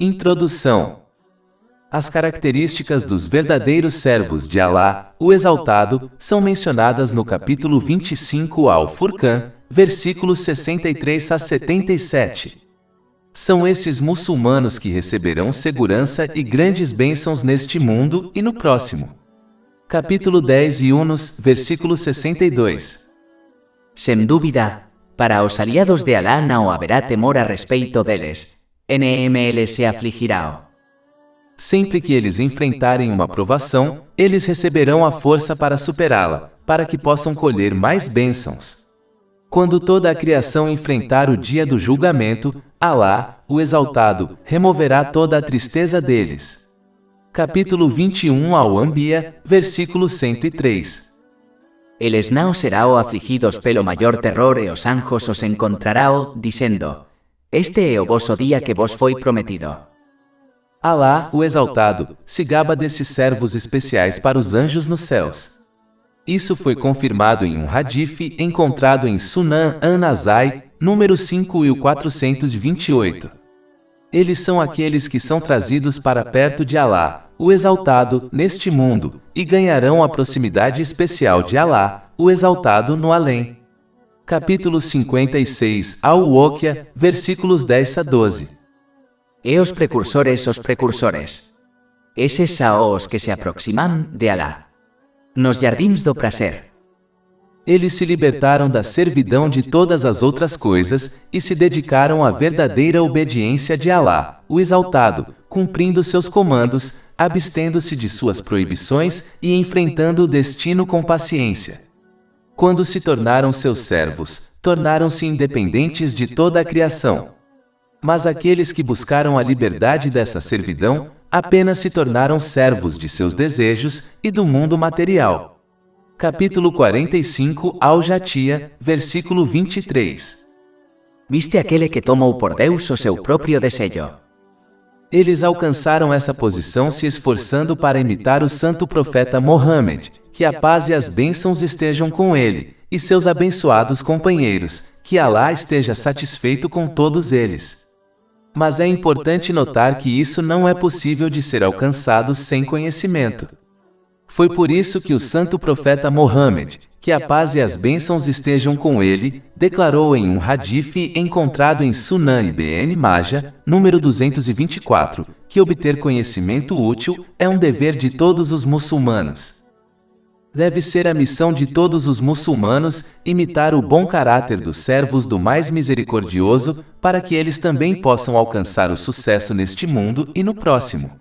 Introdução. As características dos verdadeiros servos de Alá, o Exaltado, são mencionadas no capítulo 25 Al-Furqan, versículos 63 a 77. São esses muçulmanos que receberão segurança e grandes bênçãos neste mundo e no próximo. Capítulo 10 Yunus, versículo 62. Sem dúvida, para os aliados de Alá não haverá temor a respeito deles. NML se afligirá. Sempre que eles enfrentarem uma provação, eles receberão a força para superá-la, para que possam colher mais bênçãos. Quando toda a criação enfrentar o dia do julgamento, Alá, o Exaltado, removerá toda a tristeza deles. Capítulo 21 Al-Anbiya, versículo 103. Eles não serão afligidos pelo maior terror e os anjos os encontrarão, dizendo: Este é o vosso dia que vos foi prometido. Alá, o Exaltado, se gaba desses servos especiais para os anjos nos céus. Isso foi confirmado em um hadith encontrado em Sunan an-Nasai, número 5428. Eles são aqueles que são trazidos para perto de Alá, o Exaltado, neste mundo, e ganharão a proximidade especial de Alá, o Exaltado, no além. Capítulo 56 Al-Waqiah, versículos 10 a 12. E os precursores. Esses são os que se aproximam de Alá. Nos jardins do prazer. Eles se libertaram da servidão de todas as outras coisas e se dedicaram à verdadeira obediência de Alá, o Exaltado, cumprindo seus comandos, abstendo-se de suas proibições e enfrentando o destino com paciência. Quando se tornaram seus servos, tornaram-se independentes de toda a criação. Mas aqueles que buscaram a liberdade dessa servidão, apenas se tornaram servos de seus desejos e do mundo material. Capítulo 45 Al-Jathiya, versículo 23. Viste aquele que tomou por Deus o seu próprio desejo. Eles alcançaram essa posição se esforçando para imitar o santo profeta Mohammed, que a paz e as bênçãos estejam com ele, e seus abençoados companheiros, que Alá esteja satisfeito com todos eles. Mas é importante notar que isso não é possível de ser alcançado sem conhecimento. Foi por isso que o santo profeta Mohammed, que a paz e as bênçãos estejam com ele, declarou em um hadith encontrado em Sunan Ibn Majah, número 224, que obter conhecimento útil é um dever de todos os muçulmanos. Deve ser a missão de todos os muçulmanos imitar o bom caráter dos servos do mais misericordioso, para que eles também possam alcançar o sucesso neste mundo e no próximo.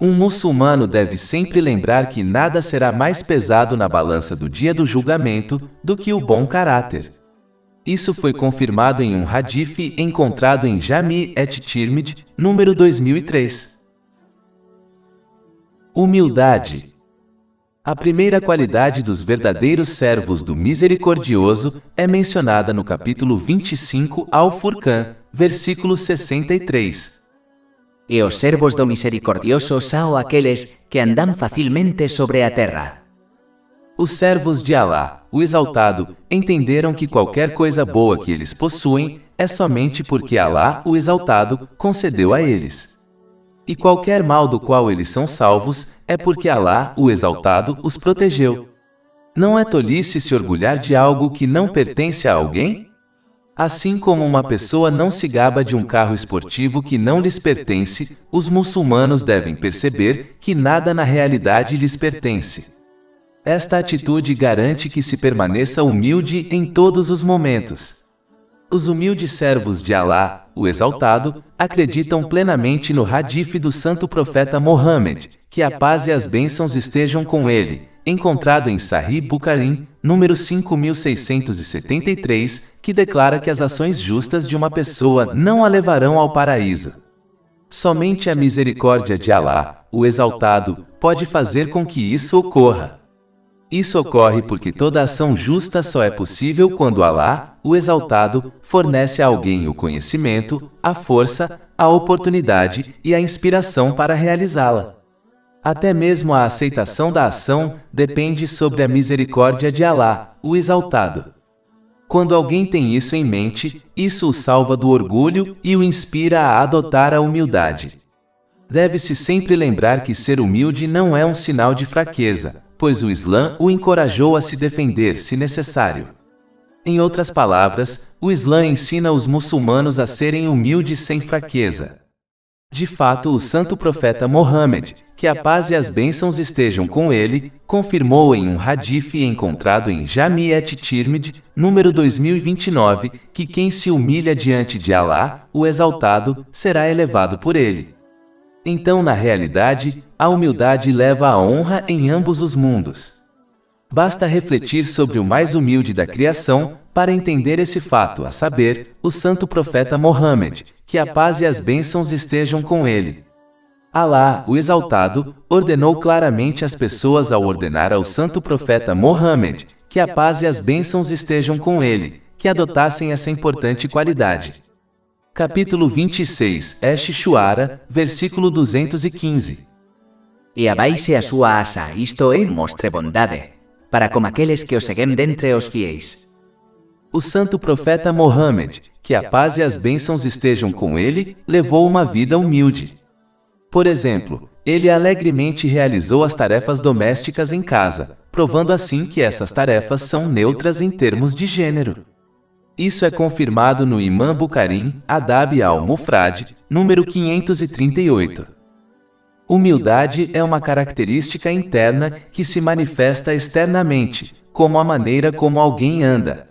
Um muçulmano deve sempre lembrar que nada será mais pesado na balança do dia do julgamento do que o bom caráter. Isso foi confirmado em um hadith encontrado em Jami' et-Tirmidhi, número 2003. Humildade. A primeira qualidade dos verdadeiros servos do Misericordioso é mencionada no capítulo 25 Al-Furqan, versículo 63. E os servos do Misericordioso são aqueles que andam facilmente sobre a terra. Os servos de Alá, o Exaltado, entenderam que qualquer coisa boa que eles possuem é somente porque Alá, o Exaltado, concedeu a eles. E qualquer mal do qual eles são salvos é porque Alá, o Exaltado, os protegeu. Não é tolice se orgulhar de algo que não pertence a alguém? Assim como uma pessoa não se gaba de um carro esportivo que não lhes pertence, os muçulmanos devem perceber que nada na realidade lhes pertence. Esta atitude garante que se permaneça humilde em todos os momentos. Os humildes servos de Alá, o Exaltado, acreditam plenamente no hadith do santo profeta Mohammed, que a paz e as bênçãos estejam com ele, encontrado em Sahih Bukhari, número 5673, que declara que as ações justas de uma pessoa não a levarão ao paraíso. Somente a misericórdia de Alá, o Exaltado, pode fazer com que isso ocorra. Isso ocorre porque toda ação justa só é possível quando Alá, o Exaltado, fornece a alguém o conhecimento, a força, a oportunidade e a inspiração para realizá-la. Até mesmo a aceitação da ação depende sobre a misericórdia de Alá, o Exaltado. Quando alguém tem isso em mente, isso o salva do orgulho e o inspira a adotar a humildade. Deve-se sempre lembrar que ser humilde não é um sinal de fraqueza, pois o Islã o encorajou a se defender se necessário. Em outras palavras, o Islã ensina os muçulmanos a serem humildes sem fraqueza. De fato, o santo profeta Mohammed, que a paz e as bênçãos estejam com ele, confirmou em um hadith encontrado em Jami' at-Tirmidhi, número 2029, que quem se humilha diante de Allah, o exaltado, será elevado por ele. Então, na realidade, a humildade leva à honra em ambos os mundos. Basta refletir sobre o mais humilde da criação para entender esse fato, a saber, o santo profeta Mohammed, que a paz e as bênçãos estejam com ele. Allah, o exaltado, ordenou claramente às pessoas ao ordenar ao santo profeta Mohammed, que a paz e as bênçãos estejam com ele, que adotassem essa importante qualidade. Capítulo 26, Ash-Shu'ara, versículo 215. E abaixe a sua asa, isto é, mostre bondade, para com aqueles que o seguem dentre os fiéis. O santo profeta Mohammed, que a paz e as bênçãos estejam com ele, levou uma vida humilde. Por exemplo, ele alegremente realizou as tarefas domésticas em casa, provando assim que essas tarefas são neutras em termos de gênero. Isso é confirmado no Imam Bukhari, Adab al-Mufrad, número 538. Humildade é uma característica interna que se manifesta externamente, como a maneira como alguém anda.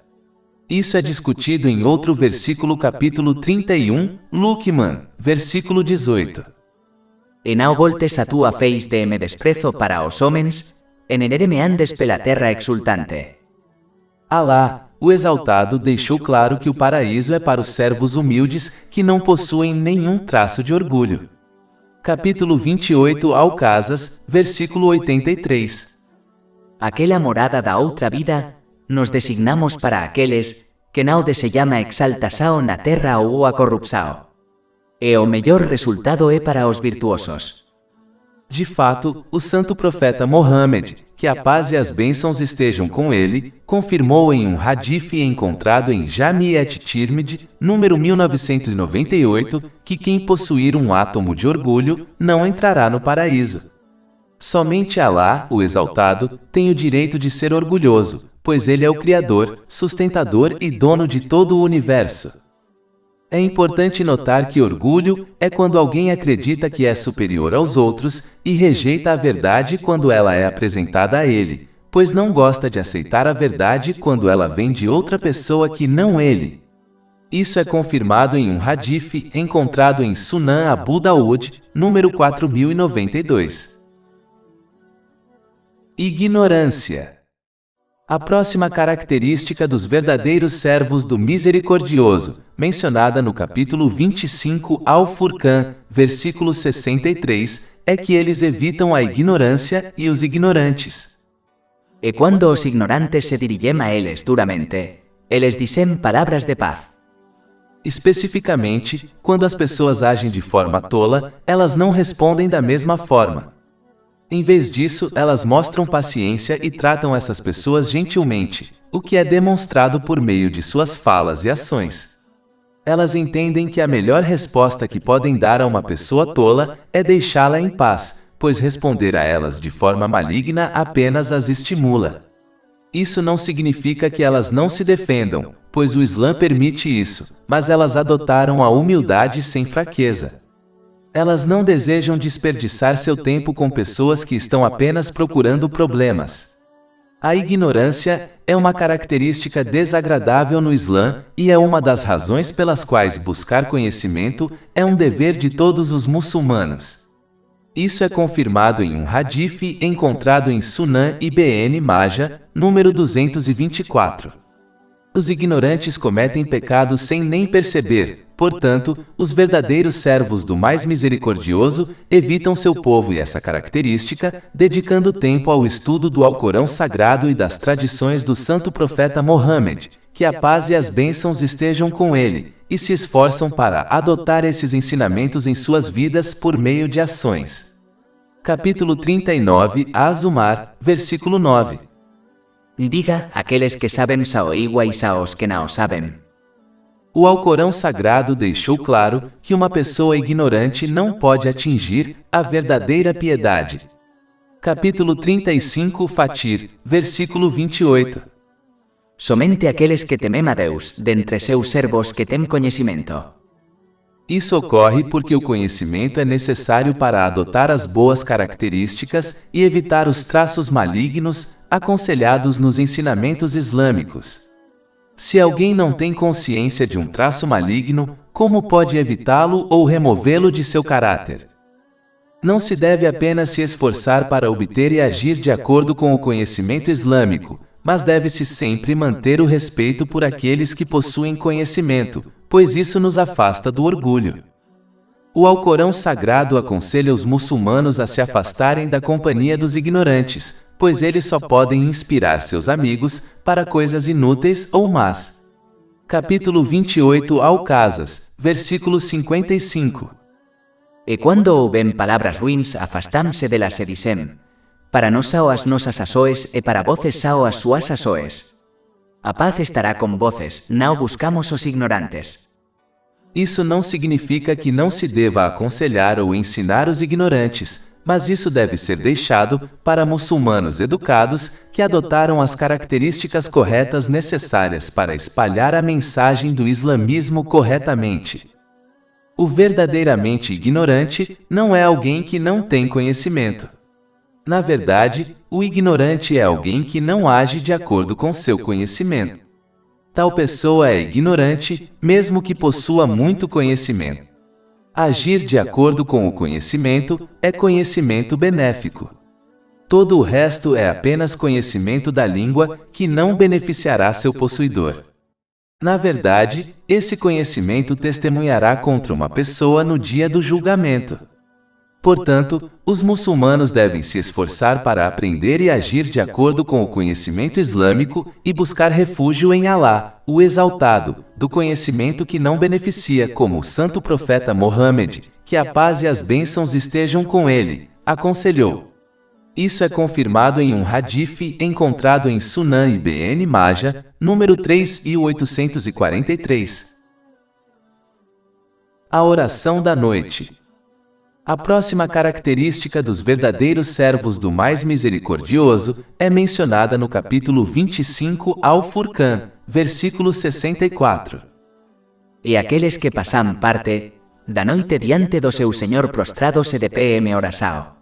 Isso é discutido em outro versículo, capítulo 31, Luqman, versículo 18. E não voltes a tua face de me desprezo para os homens, enere-me andes pela terra exultante. Allah, o exaltado, deixou claro que o paraíso é para os servos humildes que não possuem nenhum traço de orgulho. Capítulo 28 Al-Casas, versículo 83. Aquela morada da outra vida, nos designamos para aqueles que não desejam a exaltação na terra ou a corrupção. E o melhor resultado é para os virtuosos. De fato, o santo profeta Mohammed, que a paz e as bênçãos estejam com ele, confirmou em um hadith encontrado em Jami' at-Tirmidhi, número 1998, que quem possuir um átomo de orgulho não entrará no paraíso. Somente Allah, o exaltado, tem o direito de ser orgulhoso, pois ele é o Criador, sustentador e dono de todo o universo. É importante notar que orgulho é quando alguém acredita que é superior aos outros e rejeita a verdade quando ela é apresentada a ele, pois não gosta de aceitar a verdade quando ela vem de outra pessoa que não ele. Isso é confirmado em um hadith encontrado em Sunan Abu Daud, número 4092. Ignorância. A próxima característica dos verdadeiros servos do Misericordioso, mencionada no capítulo 25 Al-Furqan, versículo 63, é que eles evitam a ignorância e os ignorantes. E quando os ignorantes se dirigem a eles duramente, eles dizem palavras de paz. Especificamente, quando as pessoas agem de forma tola, elas não respondem da mesma forma. Em vez disso, elas mostram paciência e tratam essas pessoas gentilmente, o que é demonstrado por meio de suas falas e ações. Elas entendem que a melhor resposta que podem dar a uma pessoa tola é deixá-la em paz, pois responder a elas de forma maligna apenas as estimula. Isso não significa que elas não se defendam, pois o Islã permite isso, mas elas adotaram a humildade sem fraqueza. Elas não desejam desperdiçar seu tempo com pessoas que estão apenas procurando problemas. A ignorância é uma característica desagradável no Islã e é uma das razões pelas quais buscar conhecimento é um dever de todos os muçulmanos. Isso é confirmado em um hadith encontrado em Sunan Ibn Majah, número 224. Os ignorantes cometem pecados sem nem perceber, portanto, os verdadeiros servos do mais misericordioso evitam seu povo e essa característica, dedicando tempo ao estudo do Alcorão Sagrado e das tradições do santo profeta Mohammed, que a paz e as bênçãos estejam com ele, e se esforçam para adotar esses ensinamentos em suas vidas por meio de ações. Capítulo 39, Az-Zumar, versículo 9. Diga, aqueles que sabem são iguais aos que não sabem. O Alcorão Sagrado deixou claro que uma pessoa ignorante não pode atingir a verdadeira piedade. Capítulo 35, Fatir, versículo 28. Somente aqueles que temem a Deus, dentre seus servos que têm conhecimento. Isso ocorre porque o conhecimento é necessário para adotar as boas características e evitar os traços malignos aconselhados nos ensinamentos islâmicos. Se alguém não tem consciência de um traço maligno, como pode evitá-lo ou removê-lo de seu caráter? Não se deve apenas se esforçar para obter e agir de acordo com o conhecimento islâmico, mas deve-se sempre manter o respeito por aqueles que possuem conhecimento, pois isso nos afasta do orgulho. O Alcorão Sagrado aconselha os muçulmanos a se afastarem da companhia dos ignorantes, pois eles só podem inspirar seus amigos para coisas inúteis ou más. Capítulo 28 Al-Casas, versículo 55. E quando ouvem palavras ruins, afastam-se delas e dizem: para nós são as nossas açoes e para voces são as suas açoes. A paz estará com voces, não buscamos os ignorantes. Isso não significa que não se deva aconselhar ou ensinar os ignorantes, mas isso deve ser deixado para muçulmanos educados que adotaram as características corretas necessárias para espalhar a mensagem do islamismo corretamente. O verdadeiramente ignorante não é alguém que não tem conhecimento. Na verdade, o ignorante é alguém que não age de acordo com seu conhecimento. Tal pessoa é ignorante, mesmo que possua muito conhecimento. Agir de acordo com o conhecimento é conhecimento benéfico. Todo o resto é apenas conhecimento da língua que não beneficiará seu possuidor. Na verdade, esse conhecimento testemunhará contra uma pessoa no dia do julgamento. Portanto, os muçulmanos devem se esforçar para aprender e agir de acordo com o conhecimento islâmico e buscar refúgio em Alá, o Exaltado, do conhecimento que não beneficia, como o santo profeta Mohammed, que a paz e as bênçãos estejam com ele, aconselhou. Isso é confirmado em um hadith encontrado em Sunan Ibn Majah, número 3843. A oração da noite. A próxima característica dos verdadeiros servos do mais misericordioso é mencionada no capítulo 25 Al-Furqan, versículo 64. E aqueles que passam parte da noite diante do seu Senhor prostrados e de pé em oração.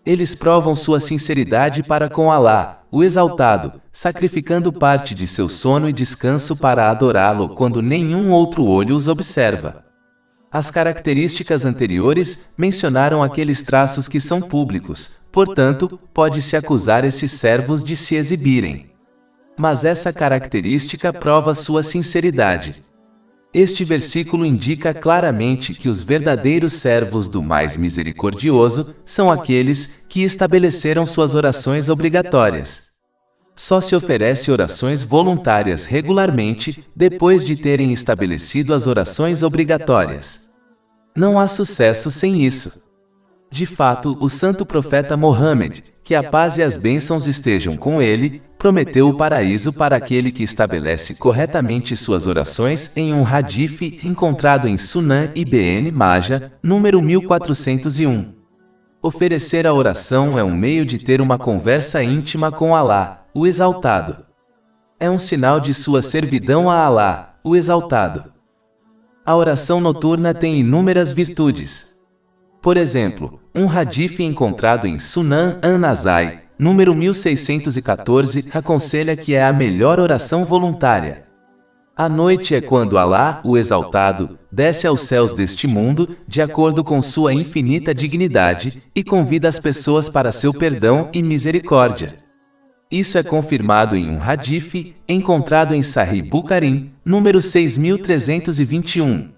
Eles provam sua sinceridade para com Alá, o Exaltado, sacrificando parte de seu sono e descanso para adorá-lo quando nenhum outro olho os observa. As características anteriores mencionaram aqueles traços que são públicos, portanto, pode-se acusar esses servos de se exibirem. Mas essa característica prova sua sinceridade. Este versículo indica claramente que os verdadeiros servos do mais misericordioso são aqueles que estabeleceram suas orações obrigatórias. Só se oferece orações voluntárias regularmente depois de terem estabelecido as orações obrigatórias. Não há sucesso sem isso. De fato, o santo profeta Mohammed, que a paz e as bênçãos estejam com ele, prometeu o paraíso para aquele que estabelece corretamente suas orações em um hadith encontrado em Sunan Ibn Majah, número 1401. Oferecer a oração é um meio de ter uma conversa íntima com Alá, o Exaltado. É um sinal de sua servidão a Alá, o Exaltado. A oração noturna tem inúmeras virtudes. Por exemplo, um hadith encontrado em Sunan An-Nasai, número 1614, aconselha que é a melhor oração voluntária. A noite é quando Alá, o Exaltado, desce aos céus deste mundo, de acordo com sua infinita dignidade, e convida as pessoas para seu perdão e misericórdia. Isso é confirmado em um hadith encontrado em Sahih Bukhari, número 6321.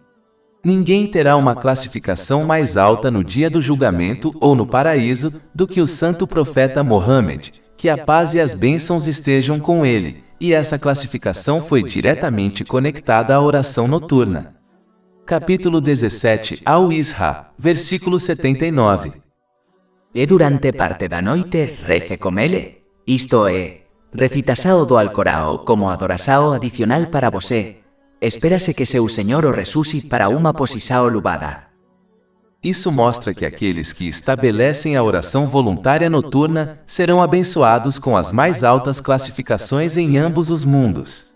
Ninguém terá uma classificação mais alta no dia do julgamento ou no paraíso do que o santo profeta Mohammed, que a paz e as bênçãos estejam com ele, e essa classificação foi diretamente conectada à oração noturna. Capítulo 17 Al-Isra, versículo 79. E durante parte da noite rece com ele, isto é, recitação do Alcorão como adoração adicional para você, Espérase que seu Senhor o ressuscite para uma posição lubada. Isso mostra que aqueles que estabelecem a oração voluntária noturna serão abençoados com as mais altas classificações em ambos os mundos.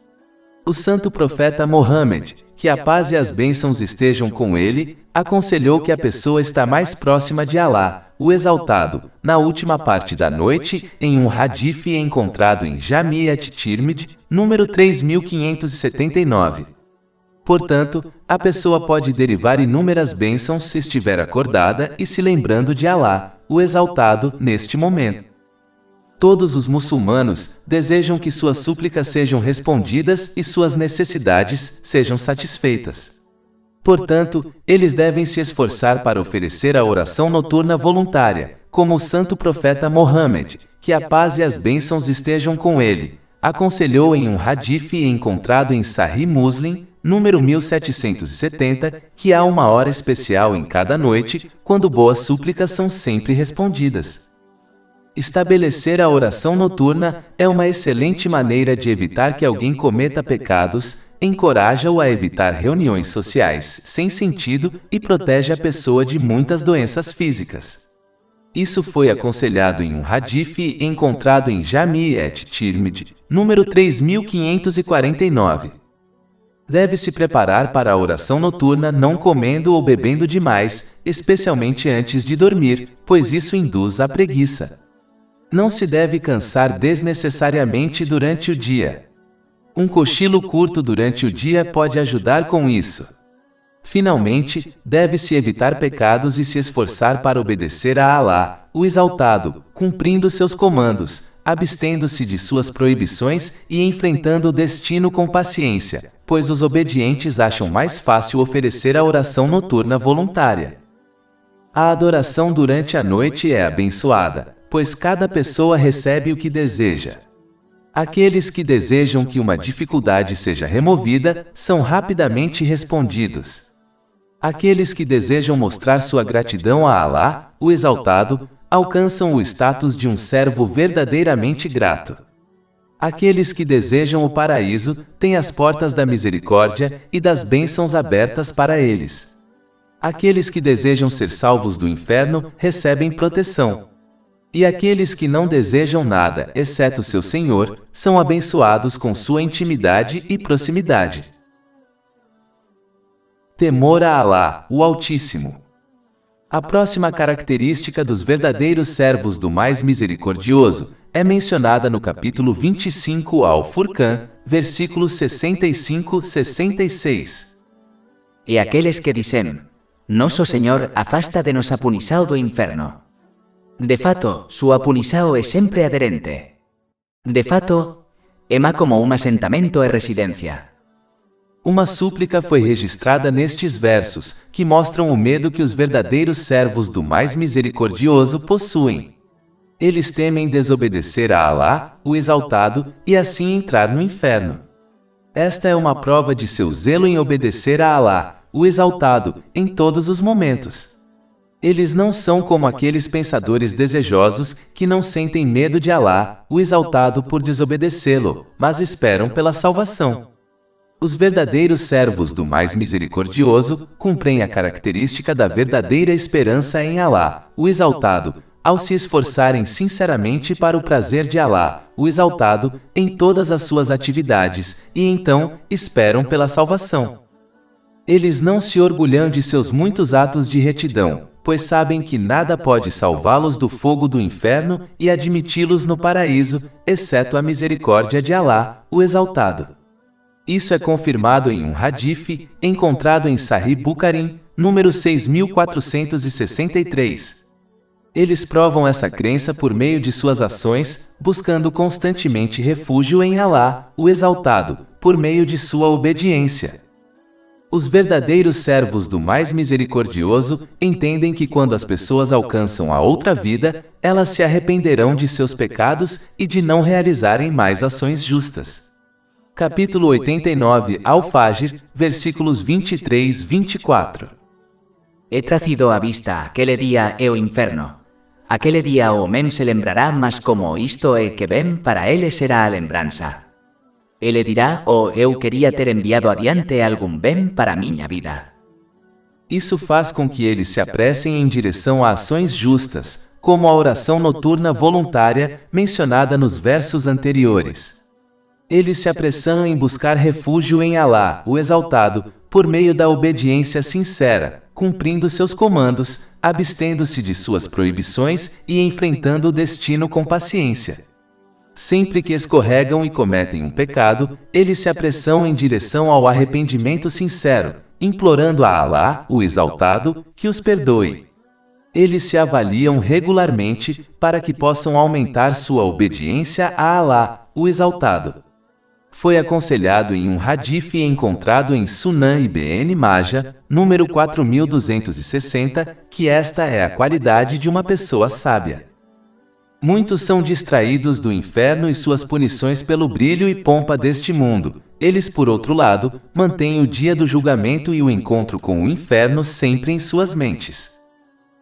O santo profeta Mohammed, que a paz e as bênçãos estejam com ele, aconselhou que a pessoa está mais próxima de Alá, o Exaltado, na última parte da noite, em um hadith encontrado em Jami' at-Tirmidhi, número 3579. Portanto, a pessoa pode derivar inúmeras bênçãos se estiver acordada e se lembrando de Alá, o Exaltado, neste momento. Todos os muçulmanos desejam que suas súplicas sejam respondidas e suas necessidades sejam satisfeitas. Portanto, eles devem se esforçar para oferecer a oração noturna voluntária, como o santo profeta Mohammed, que a paz e as bênçãos estejam com ele, aconselhou em um hadith encontrado em Sahih Muslim, número 1770, que há uma hora especial em cada noite, quando boas súplicas são sempre respondidas. Estabelecer a oração noturna é uma excelente maneira de evitar que alguém cometa pecados, encoraja-o a evitar reuniões sociais sem sentido e protege a pessoa de muitas doenças físicas. Isso foi aconselhado em um hadith encontrado em Jami' at-Tirmidhi, número 3549. Deve-se preparar para a oração noturna não comendo ou bebendo demais, especialmente antes de dormir, pois isso induz à preguiça. Não se deve cansar desnecessariamente durante o dia. Um cochilo curto durante o dia pode ajudar com isso. Finalmente, deve-se evitar pecados e se esforçar para obedecer a Alá, o Exaltado, cumprindo seus comandos, abstendo-se de suas proibições e enfrentando o destino com paciência, pois os obedientes acham mais fácil oferecer a oração noturna voluntária. A adoração durante a noite é abençoada, pois cada pessoa recebe o que deseja. Aqueles que desejam que uma dificuldade seja removida são rapidamente respondidos. Aqueles que desejam mostrar sua gratidão a Alá, o Exaltado, alcançam o status de um servo verdadeiramente grato. Aqueles que desejam o paraíso têm as portas da misericórdia e das bênçãos abertas para eles. Aqueles que desejam ser salvos do inferno recebem proteção. E aqueles que não desejam nada, exceto seu Senhor, são abençoados com sua intimidade e proximidade. Temor a Alá, o Altíssimo. A próxima característica dos verdadeiros servos do mais misericordioso é mencionada no capítulo 25 Al-Furqan, versículos 65-66. E aqueles que dizem, Nosso Senhor afasta de nos a punição do inferno. De fato, sua punição é sempre aderente. De fato, é má como um assentamento e residência. Uma súplica foi registrada nestes versos, que mostram o medo que os verdadeiros servos do mais misericordioso possuem. Eles temem desobedecer a Alá, o Exaltado, e assim entrar no inferno. Esta é uma prova de seu zelo em obedecer a Alá, o Exaltado, em todos os momentos. Eles não são como aqueles pensadores desejosos que não sentem medo de Alá, o Exaltado, por desobedecê-lo, mas esperam pela salvação. Os verdadeiros servos do mais misericordioso cumprem a característica da verdadeira esperança em Alá, o Exaltado, ao se esforçarem sinceramente para o prazer de Alá, o Exaltado, em todas as suas atividades, e então esperam pela salvação. Eles não se orgulham de seus muitos atos de retidão, pois sabem que nada pode salvá-los do fogo do inferno e admiti-los no paraíso, exceto a misericórdia de Alá, o Exaltado. Isso é confirmado em um hadith encontrado em Sahih Bukhari, número 6463. Eles provam essa crença por meio de suas ações, buscando constantemente refúgio em Alá, o Exaltado, por meio de sua obediência. Os verdadeiros servos do mais misericordioso entendem que quando as pessoas alcançam a outra vida, elas se arrependerão de seus pecados e de não realizarem mais ações justas. Capítulo 89 Al-Fajr, versículos 23-24. He trazido à vista aquele dia e o inferno. Aquele dia o homem se lembrará, mas como isto é que vem, para ele será a lembrança. Ele dirá: "Oh, eu queria ter enviado adiante algum bem para minha vida." Isso faz com que eles se apressem em direção a ações justas, como a oração noturna voluntária mencionada nos versos anteriores. Eles se apressam em buscar refúgio em Alá, o Exaltado, por meio da obediência sincera, cumprindo seus comandos, abstendo-se de suas proibições e enfrentando o destino com paciência. Sempre que escorregam e cometem um pecado, eles se apressam em direção ao arrependimento sincero, implorando a Alá, o Exaltado, que os perdoe. Eles se avaliam regularmente para que possam aumentar sua obediência a Alá, o Exaltado. Foi aconselhado em um hadith encontrado em Sunan Ibn Majah, número 4260, que esta é a qualidade de uma pessoa sábia. Muitos são distraídos do inferno e suas punições pelo brilho e pompa deste mundo. Eles, por outro lado, mantêm o dia do julgamento e o encontro com o inferno sempre em suas mentes.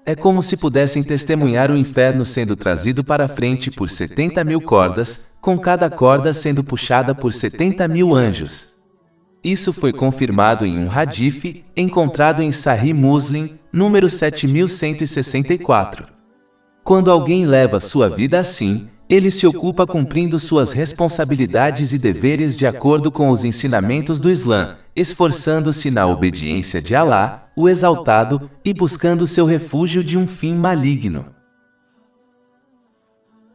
É como se pudessem testemunhar o inferno sendo trazido para frente por 70.000 cordas, com cada corda sendo puxada por 70.000 anjos. Isso foi confirmado em um hadith encontrado em Sahih Muslim, número 7164. Quando alguém leva sua vida assim, ele se ocupa cumprindo suas responsabilidades e deveres de acordo com os ensinamentos do Islã, esforçando-se na obediência de Alá, o Exaltado, e buscando seu refúgio de um fim maligno.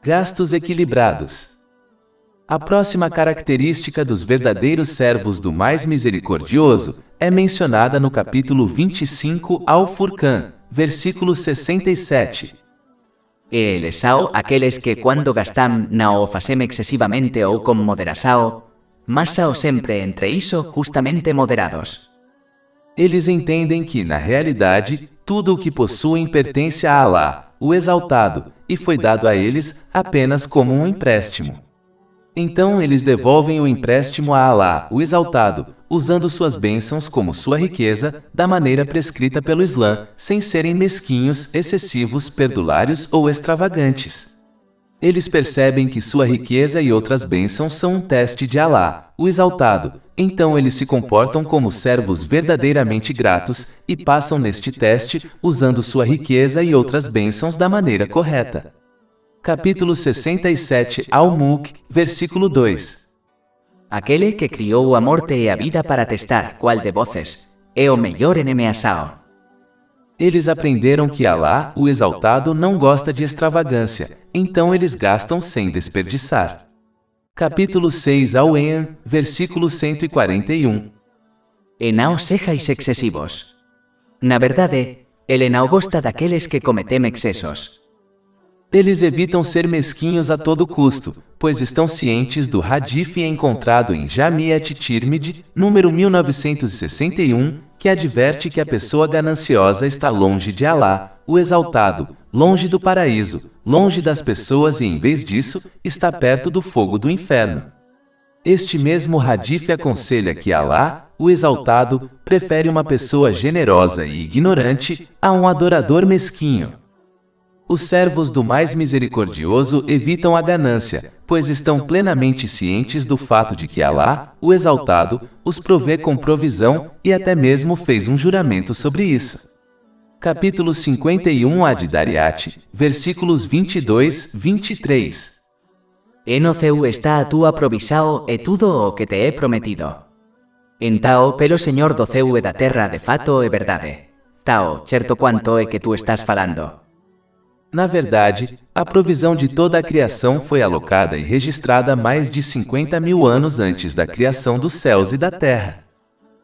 Gastos equilibrados. A próxima característica dos verdadeiros servos do mais misericordioso é mencionada no capítulo 25 Al-Furqan, versículo 67. Eles são aqueles que, quando gastam, não o fazem excessivamente ou com moderação, mas são sempre entre isso justamente moderados. Eles entendem que, na realidade, tudo o que possuem pertence a Alá, o Exaltado, e foi dado a eles apenas como um empréstimo. Então eles devolvem o empréstimo a Alá, o Exaltado, usando suas bênçãos como sua riqueza, da maneira prescrita pelo Islã, sem serem mesquinhos, excessivos, perdulários ou extravagantes. Eles percebem que sua riqueza e outras bênçãos são um teste de Alá, o Exaltado, então eles se comportam como servos verdadeiramente gratos e passam neste teste, usando sua riqueza e outras bênçãos da maneira correta. Capítulo 67 Al-Mulk, versículo 2. Aquele que criou a morte e a vida para testar qual de voces é o melhor en ameaçao. Eles aprenderam que Alá, o Exaltado, não gosta de extravagância, então eles gastam sem desperdiçar. Capítulo 6 Al-En, versículo 141. E não sejais excessivos. Na verdade, ele não gosta daqueles que cometem excessos. Eles evitam ser mesquinhos a todo custo, pois estão cientes do hadith encontrado em Jami' at-Tirmidhi, número 1961, que adverte que a pessoa gananciosa está longe de Alá, o Exaltado, longe do paraíso, longe das pessoas e, em vez disso, está perto do fogo do inferno. Este mesmo hadith aconselha que Alá, o Exaltado, prefere uma pessoa generosa e ignorante a um adorador mesquinho. Os servos do mais misericordioso evitam a ganância, pois estão plenamente cientes do fato de que Alá, o Exaltado, os provê com provisão e até mesmo fez um juramento sobre isso. Capítulo 51 Ad-Dariyat, versículos 22-23. E no céu está a tua provisão e tudo o que te é prometido. Então, pelo Senhor do céu e da terra de fato é verdade. Tal, certo quanto é que tu estás falando. Na verdade, a provisão de toda a criação foi alocada e registrada mais de 50.000 anos antes da criação dos céus e da terra.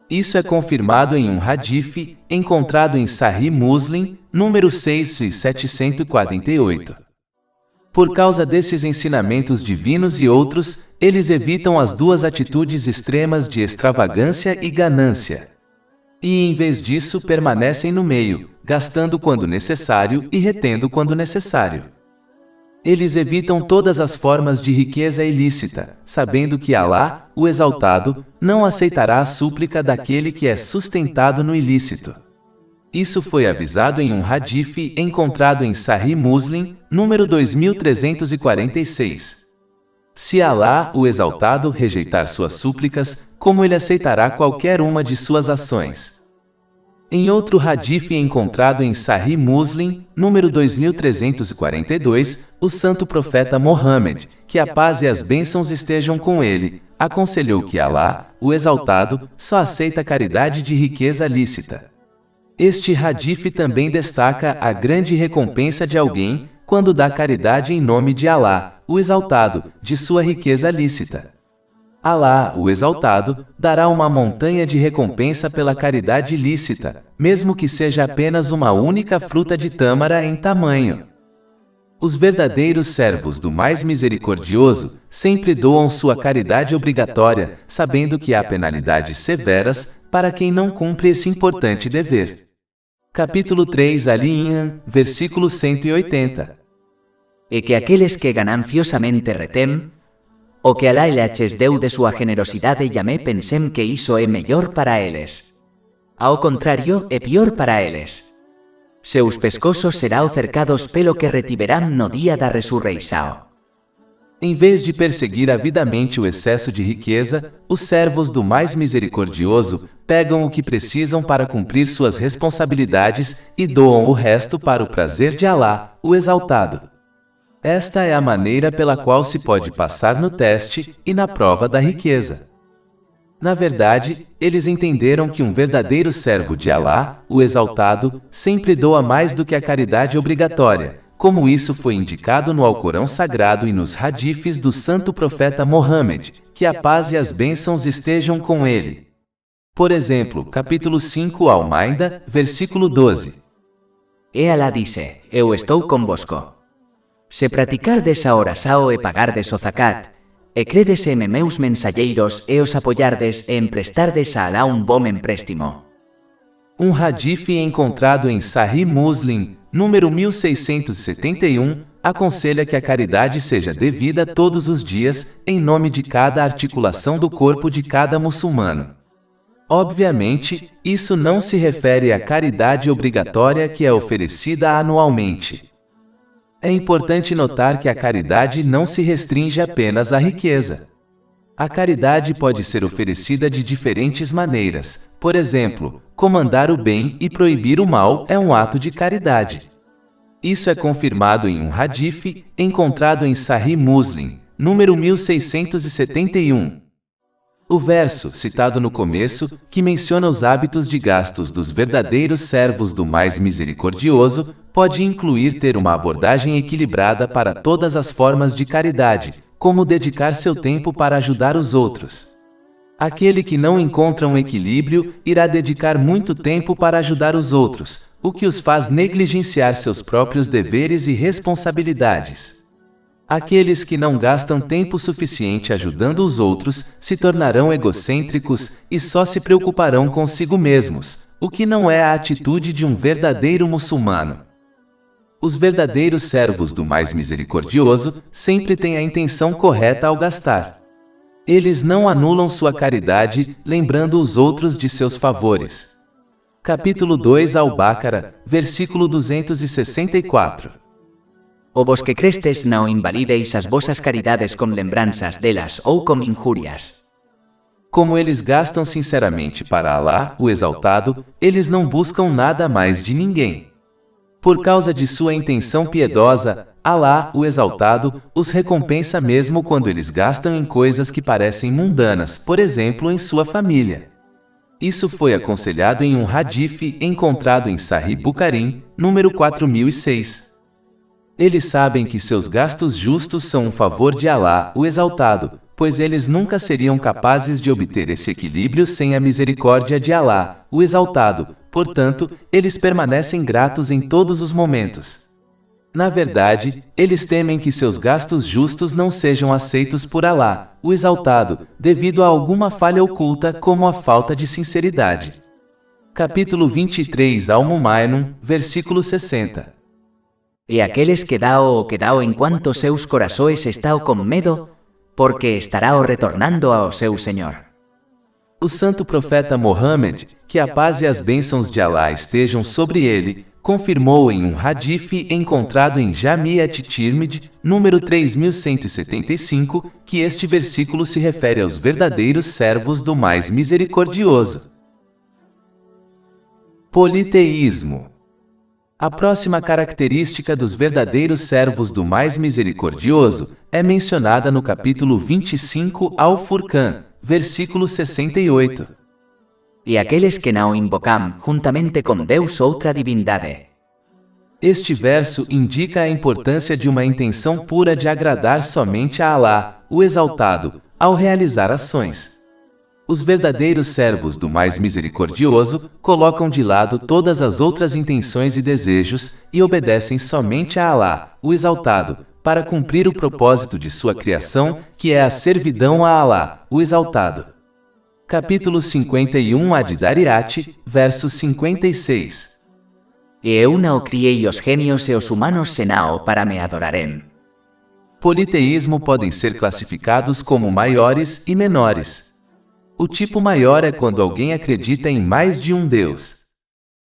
Isso é confirmado em um hadith encontrado em Sahih Muslim, número 6748. Por causa desses ensinamentos divinos e outros, eles evitam as duas atitudes extremas de extravagância e ganância. E, em vez disso, permanecem no meio, gastando quando necessário e retendo quando necessário. Eles evitam todas as formas de riqueza ilícita, sabendo que Alá, o Exaltado, não aceitará a súplica daquele que é sustentado no ilícito. Isso foi avisado em um hadith encontrado em Sahih Muslim, número 2346. se Alá, o Exaltado, rejeitar suas súplicas, como ele aceitará qualquer uma de suas ações? Em outro hadith encontrado em Sahih Muslim, número 2342, o santo profeta Mohammed, que a paz e as bênçãos estejam com ele, aconselhou que Alá, o Exaltado, só aceita caridade de riqueza lícita. Este hadith também destaca a grande recompensa de alguém quando dá caridade em nome de Alá, o Exaltado, de sua riqueza lícita. Alá, o Exaltado, dará uma montanha de recompensa pela caridade lícita, mesmo que seja apenas uma única fruta de tâmara em tamanho. Os verdadeiros servos do mais misericordioso sempre doam sua caridade obrigatória, sabendo que há penalidades severas para quem não cumpre esse importante dever. Capítulo 3 Ali-Imran, versículo 180. E que aqueles que gananciosamente retem, o que Alá lhes deu de sua generosidade llamé pensem que iso é mellor para eles. Ao contrário, é pior para eles. Seus pescoços serão cercados pelo que retiverão no dia da ressurreição. Em vez de perseguir avidamente o excesso de riqueza, os servos do mais misericordioso pegam o que precisam para cumprir suas responsabilidades e doam o resto para o prazer de Alá, o Exaltado. Esta é a maneira pela qual se pode passar no teste e na prova da riqueza. Na verdade, eles entenderam que um verdadeiro servo de Alá, o Exaltado, sempre doa mais do que a caridade obrigatória, como isso foi indicado no Alcorão Sagrado e nos hadiths do santo profeta Mohammed, que a paz e as bênçãos estejam com ele. Por exemplo, capítulo 5 Al-Maida, versículo 12. E Alá disse, eu estou convosco. Se praticardes a oração e pagardes o zakat, e credes en meus mensageiros e os apoiardes e emprestardes a Alá um bom empréstimo. Um hadith encontrado em Sahih Muslim, número 1671, aconselha que a caridade seja devida todos os dias, em nome de cada articulação do corpo de cada muçulmano. Obviamente, isso não se refere à caridade obrigatória que é oferecida anualmente. É importante notar que a caridade não se restringe apenas à riqueza. A caridade pode ser oferecida de diferentes maneiras. Por exemplo, comandar o bem e proibir o mal é um ato de caridade. Isso é confirmado em um hadith encontrado em Sahih Muslim, número 1671. O verso, citado no começo, que menciona os hábitos de gastos dos verdadeiros servos do mais misericordioso, pode incluir ter uma abordagem equilibrada para todas as formas de caridade, como dedicar seu tempo para ajudar os outros. Aquele que não encontra um equilíbrio irá dedicar muito tempo para ajudar os outros, o que os faz negligenciar seus próprios deveres e responsabilidades. Aqueles que não gastam tempo suficiente ajudando os outros se tornarão egocêntricos e só se preocuparão consigo mesmos, o que não é a atitude de um verdadeiro muçulmano. Os verdadeiros servos do mais misericordioso sempre têm a intenção correta ao gastar. Eles não anulam sua caridade, lembrando os outros de seus favores. Capítulo 2 Al-Baqarah, versículo 264. O vos que crestes não invalideis as vossas caridades com lembranças delas ou com injúrias. Como eles gastam sinceramente para Alá, o Exaltado, eles não buscam nada mais de ninguém. Por causa de sua intenção piedosa, Alá, o Exaltado, os recompensa mesmo quando eles gastam em coisas que parecem mundanas, por exemplo em sua família. Isso foi aconselhado em um hadith encontrado em Sahih Bukhari, número 4006. Eles sabem que seus gastos justos são um favor de Alá, o Exaltado, pois eles nunca seriam capazes de obter esse equilíbrio sem a misericórdia de Alá, o Exaltado, portanto, eles permanecem gratos em todos os momentos. Na verdade, eles temem que seus gastos justos não sejam aceitos por Alá, o Exaltado, devido a alguma falha oculta como a falta de sinceridade. Capítulo 23 Al-Mu'minun, versículo 60. E aqueles que dao enquanto seus corações estão com medo, porque estará retornando ao seu Senhor. O santo profeta Mohammed, que a paz e as bênçãos de Alá estejam sobre ele, confirmou em um hadith encontrado em Jami at-Tirmidhi, número 3175, que este versículo se refere aos verdadeiros servos do mais misericordioso. Politeísmo. A próxima característica dos verdadeiros servos do mais misericordioso é mencionada no capítulo 25 Al-Furqan, versículo 68. E aqueles que não invocam juntamente com Deus outra divindade. Este verso indica a importância de uma intenção pura de agradar somente a Alá, o Exaltado, ao realizar ações. Os verdadeiros servos do mais misericordioso colocam de lado todas as outras intenções e desejos e obedecem somente a Alá, o Exaltado, para cumprir o propósito de sua criação, que é a servidão a Alá, o Exaltado. Capítulo 51 Ad-Dariyat, verso 56. E eu não criei os gênios e os humanos senão para me adorarem. Politeísmo podem ser classificados como maiores e menores. O tipo maior é quando alguém acredita em mais de um Deus.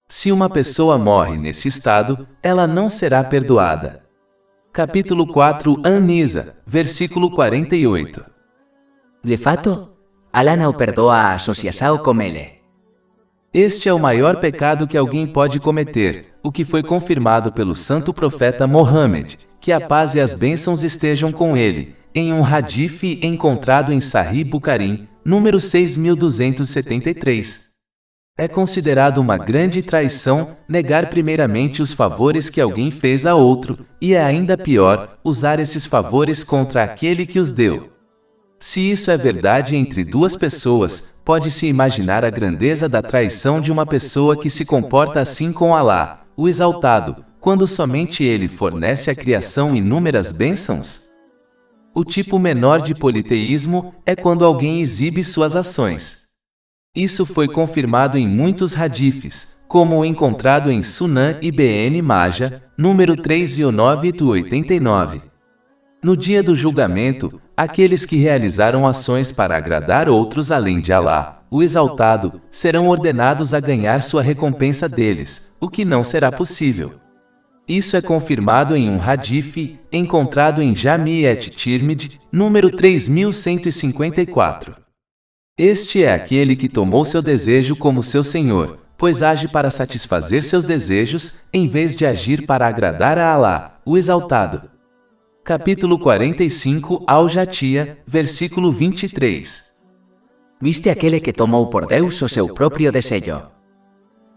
Se uma pessoa morre nesse estado, ela não será perdoada. Capítulo 4 An-Nisa, versículo 48. De fato, Alá não perdoa a associação com ele. Este é o maior pecado que alguém pode cometer, o que foi confirmado pelo santo profeta Mohammed, que a paz e as bênçãos estejam com ele, em um hadith encontrado em Sahih Bukhari, número 6273. É considerado uma grande traição negar primeiramente os favores que alguém fez a outro, e é ainda pior, usar esses favores contra aquele que os deu. Se isso é verdade entre duas pessoas, pode-se imaginar a grandeza da traição de uma pessoa que se comporta assim com Alá, o Exaltado, quando somente ele fornece à criação inúmeras bênçãos? O tipo menor de politeísmo é quando alguém exibe suas ações. Isso foi confirmado em muitos hadiths, como o encontrado em Sunan Ibn Majah, número 3989. No dia do julgamento, aqueles que realizaram ações para agradar outros além de Alá, o Exaltado, serão ordenados a ganhar sua recompensa deles, o que não será possível. Isso é confirmado em um hadith encontrado em Jami at-Tirmidhi, número 3154. Este é aquele que tomou seu desejo como seu senhor, pois age para satisfazer seus desejos, em vez de agir para agradar a Alá, o Exaltado. Capítulo 45 Al-Jathiya, versículo 23. Viste aquele que tomou por Deus o seu próprio desejo.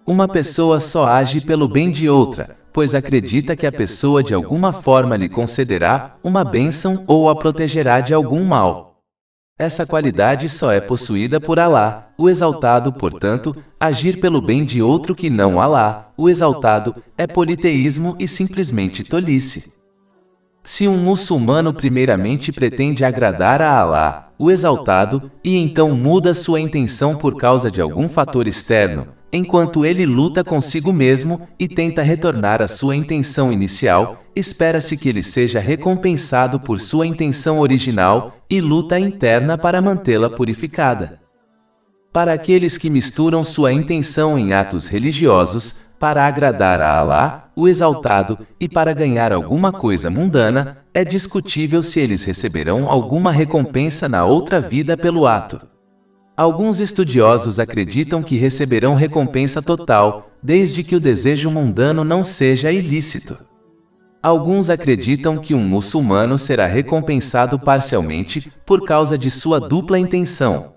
Uma pessoa só age pelo bem de outra, pois acredita que a pessoa de alguma forma lhe concederá uma bênção ou a protegerá de algum mal. Essa qualidade só é possuída por Alá, o Exaltado, portanto, agir pelo bem de outro que não Alá, o Exaltado, é politeísmo e simplesmente tolice. Se um muçulmano primeiramente pretende agradar a Alá, o Exaltado, e então muda sua intenção por causa de algum fator externo, enquanto ele luta consigo mesmo e tenta retornar à sua intenção inicial, espera-se que ele seja recompensado por sua intenção original e luta interna para mantê-la purificada. Para aqueles que misturam sua intenção em atos religiosos, para agradar a Alá, o Exaltado, e para ganhar alguma coisa mundana, é discutível se eles receberão alguma recompensa na outra vida pelo ato. Alguns estudiosos acreditam que receberão recompensa total, desde que o desejo mundano não seja ilícito. Alguns acreditam que um muçulmano será recompensado parcialmente por causa de sua dupla intenção.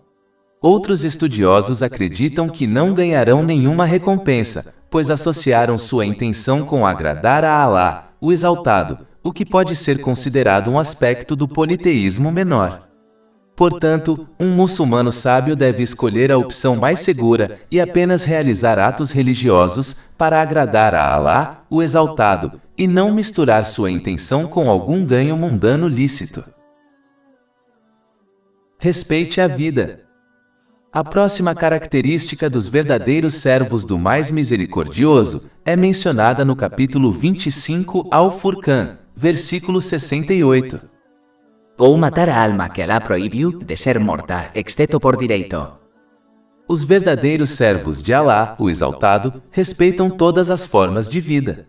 Outros estudiosos acreditam que não ganharão nenhuma recompensa, pois associaram sua intenção com agradar a Alá, o Exaltado, o que pode ser considerado um aspecto do politeísmo menor. Portanto, um muçulmano sábio deve escolher a opção mais segura e apenas realizar atos religiosos para agradar a Alá, o Exaltado, e não misturar sua intenção com algum ganho mundano lícito. Respeite a vida. A próxima característica dos verdadeiros servos do mais misericordioso é mencionada no capítulo 25 Al-Furqan, versículo 68. Ou matar a alma que Alá proibiu de ser morta, exceto por direito. Os verdadeiros servos de Alá, o Exaltado, respeitam todas as formas de vida.